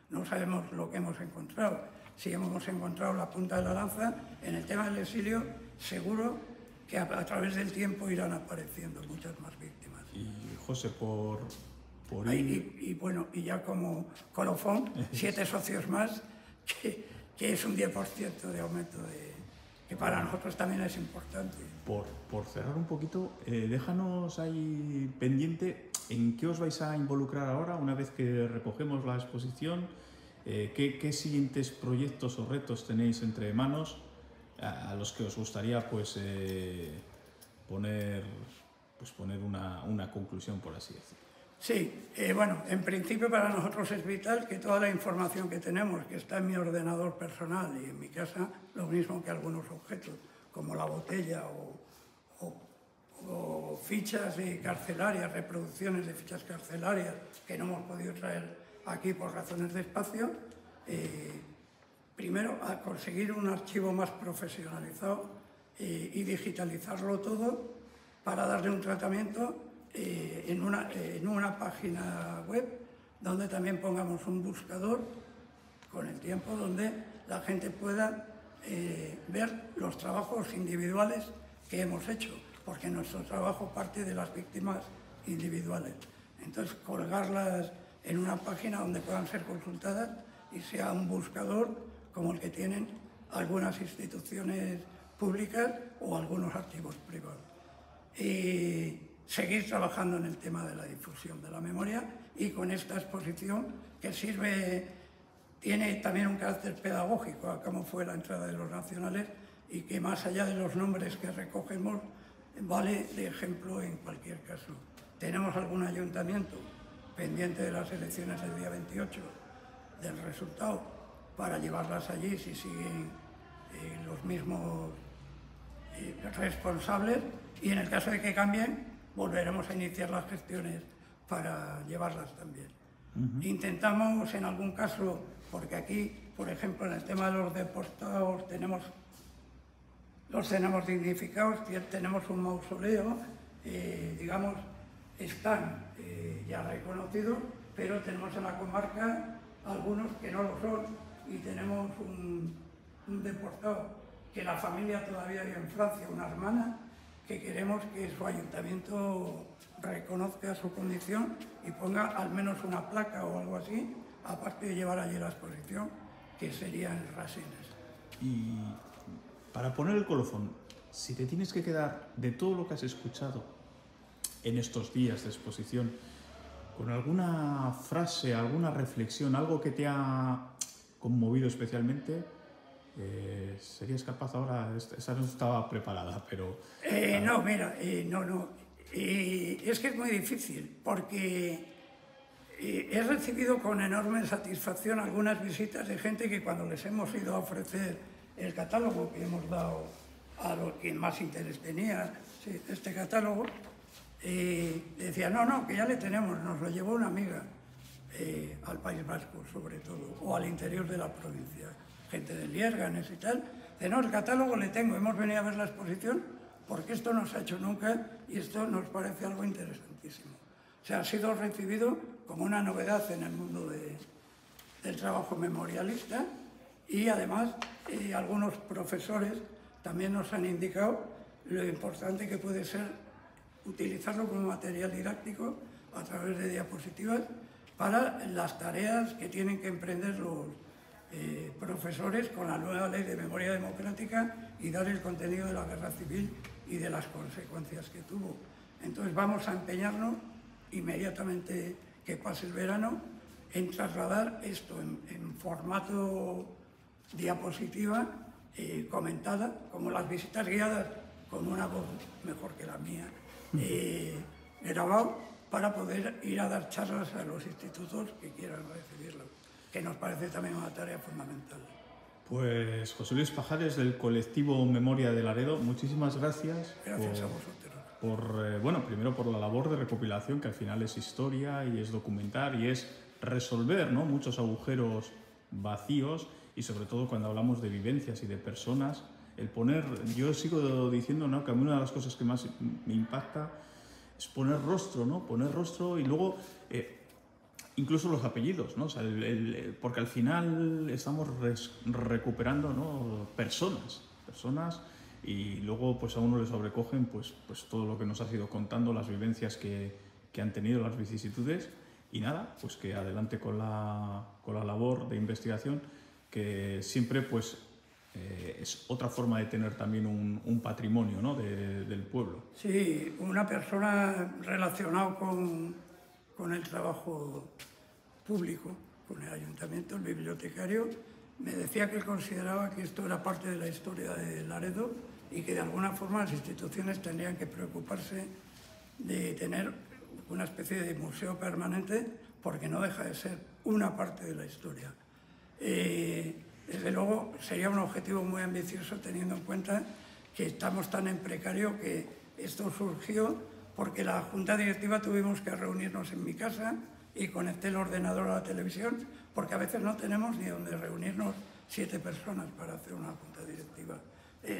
No sabemos lo que hemos encontrado. Si hemos encontrado la punta de la lanza, en el tema del exilio seguro que a través del tiempo irán apareciendo muchas más víctimas. Y José, por y bueno, y ya como colofón, 7 socios más, que es un 10% de aumento, que para nosotros también es importante. Por cerrar un poquito, déjanos ahí pendiente en qué os vais a involucrar ahora una vez que recogemos la exposición, qué siguientes proyectos o retos tenéis entre manos a los que os gustaría pues, poner una conclusión, por así decirlo. Sí, bueno, en principio para nosotros es vital que toda la información que tenemos, que está en mi ordenador personal y en mi casa, lo mismo que algunos objetos, como la botella o fichas carcelarias, reproducciones de fichas carcelarias que no hemos podido traer aquí por razones de espacio, primero a conseguir un archivo más profesionalizado y digitalizarlo todo para darle un tratamiento en una página web donde también pongamos un buscador con el tiempo donde la gente pueda ver los trabajos individuales que hemos hecho, porque nuestro trabajo parte de las víctimas individuales. Entonces, colgarlas en una página donde puedan ser consultadas y sea un buscador como el que tienen algunas instituciones públicas o algunos archivos privados. Y seguir trabajando en el tema de la difusión de la memoria y con esta exposición que tiene también un carácter pedagógico a cómo fue la entrada de los nacionales y que más allá de los nombres que recogemos vale de ejemplo en cualquier caso. Tenemos algún ayuntamiento pendiente de las elecciones del día 28 del resultado para llevarlas allí si siguen los mismos responsables y en el caso de que cambien volveremos a iniciar las gestiones para llevarlas también. Intentamos en algún caso, porque aquí, por ejemplo, en el tema de los deportados los tenemos dignificados, tenemos un mausoleo, digamos, están ya reconocidos, pero tenemos en la comarca algunos que no lo son y tenemos un deportado que la familia todavía vive en Francia, una hermana, que queremos que su ayuntamiento reconozca su condición y ponga al menos una placa o algo así, aparte de llevar allí la exposición, que sería en Rasines. Y para poner el colofón, si te tienes que quedar de todo lo que has escuchado en estos días de exposición, con alguna frase, alguna reflexión, algo que te ha conmovido especialmente, ¿serías capaz ahora? Esa no estaba preparada, pero... No, mira, no. Es que es muy difícil, porque he recibido con enorme satisfacción algunas visitas de gente que cuando les hemos ido a ofrecer el catálogo que hemos dado a los que más interés tenía, sí, este catálogo, decía, no, que ya le tenemos, nos lo llevó una amiga al País Vasco sobre todo, o al interior de la provincia, gente de Lierganes y tal, de no, el catálogo le tengo, hemos venido a ver la exposición porque esto no se ha hecho nunca y esto nos parece algo interesantísimo. O sea, ha sido recibido como una novedad en el mundo del trabajo memorialista y además algunos profesores también nos han indicado lo importante que puede ser utilizarlo como material didáctico a través de diapositivas para las tareas que tienen que emprender los profesores con la nueva ley de memoria democrática y dar el contenido de la guerra civil y de las consecuencias que tuvo. Entonces vamos a empeñarnos inmediatamente que pase el verano en trasladar esto en formato diapositiva comentada, como las visitas guiadas, con una voz mejor que la mía, grabado para poder ir a dar charlas a los institutos que quieran recibirlo. que nos parece también una tarea fundamental. Pues José Luis Pajares, del colectivo Memoria de Laredo, muchísimas gracias. Gracias a vosotros. Bueno, primero por la labor de recopilación, que al final es historia y es documentar y es resolver, ¿no?, muchos agujeros vacíos, y sobre todo cuando hablamos de vivencias y de personas, el poner, yo sigo diciendo, ¿no?, que a mí una de las cosas que más me impacta es poner rostro, ¿no?, poner rostro, y luego incluso los apellidos, ¿no? O sea, porque al final estamos recuperando, ¿no?, personas, y luego pues a uno le sobrecogen pues todo lo que nos has ido contando, las vivencias que han tenido, las vicisitudes, y nada, pues que adelante con la labor de investigación, que siempre pues es otra forma de tener también un patrimonio, ¿no?, del pueblo. Sí, una persona relacionada con el trabajo público, con el ayuntamiento, el bibliotecario, me decía que él consideraba que esto era parte de la historia de Laredo y que de alguna forma las instituciones tendrían que preocuparse de tener una especie de museo permanente, porque no deja de ser una parte de la historia. Desde luego sería un objetivo muy ambicioso, teniendo en cuenta que estamos tan en precario, que esto surgió porque la junta directiva tuvimos que reunirnos en mi casa y conecté el ordenador a la televisión, porque a veces no tenemos ni donde reunirnos 7 personas para hacer una junta directiva.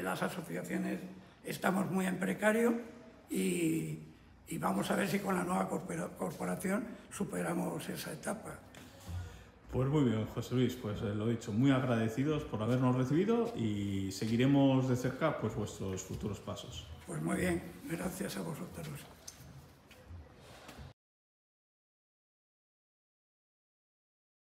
Las asociaciones estamos muy en precario y vamos a ver si con la nueva corporación superamos esa etapa. Pues muy bien, José Luis, pues lo dicho, muy agradecidos por habernos recibido, y seguiremos de cerca pues vuestros futuros pasos. Pues muy bien, gracias a vosotros.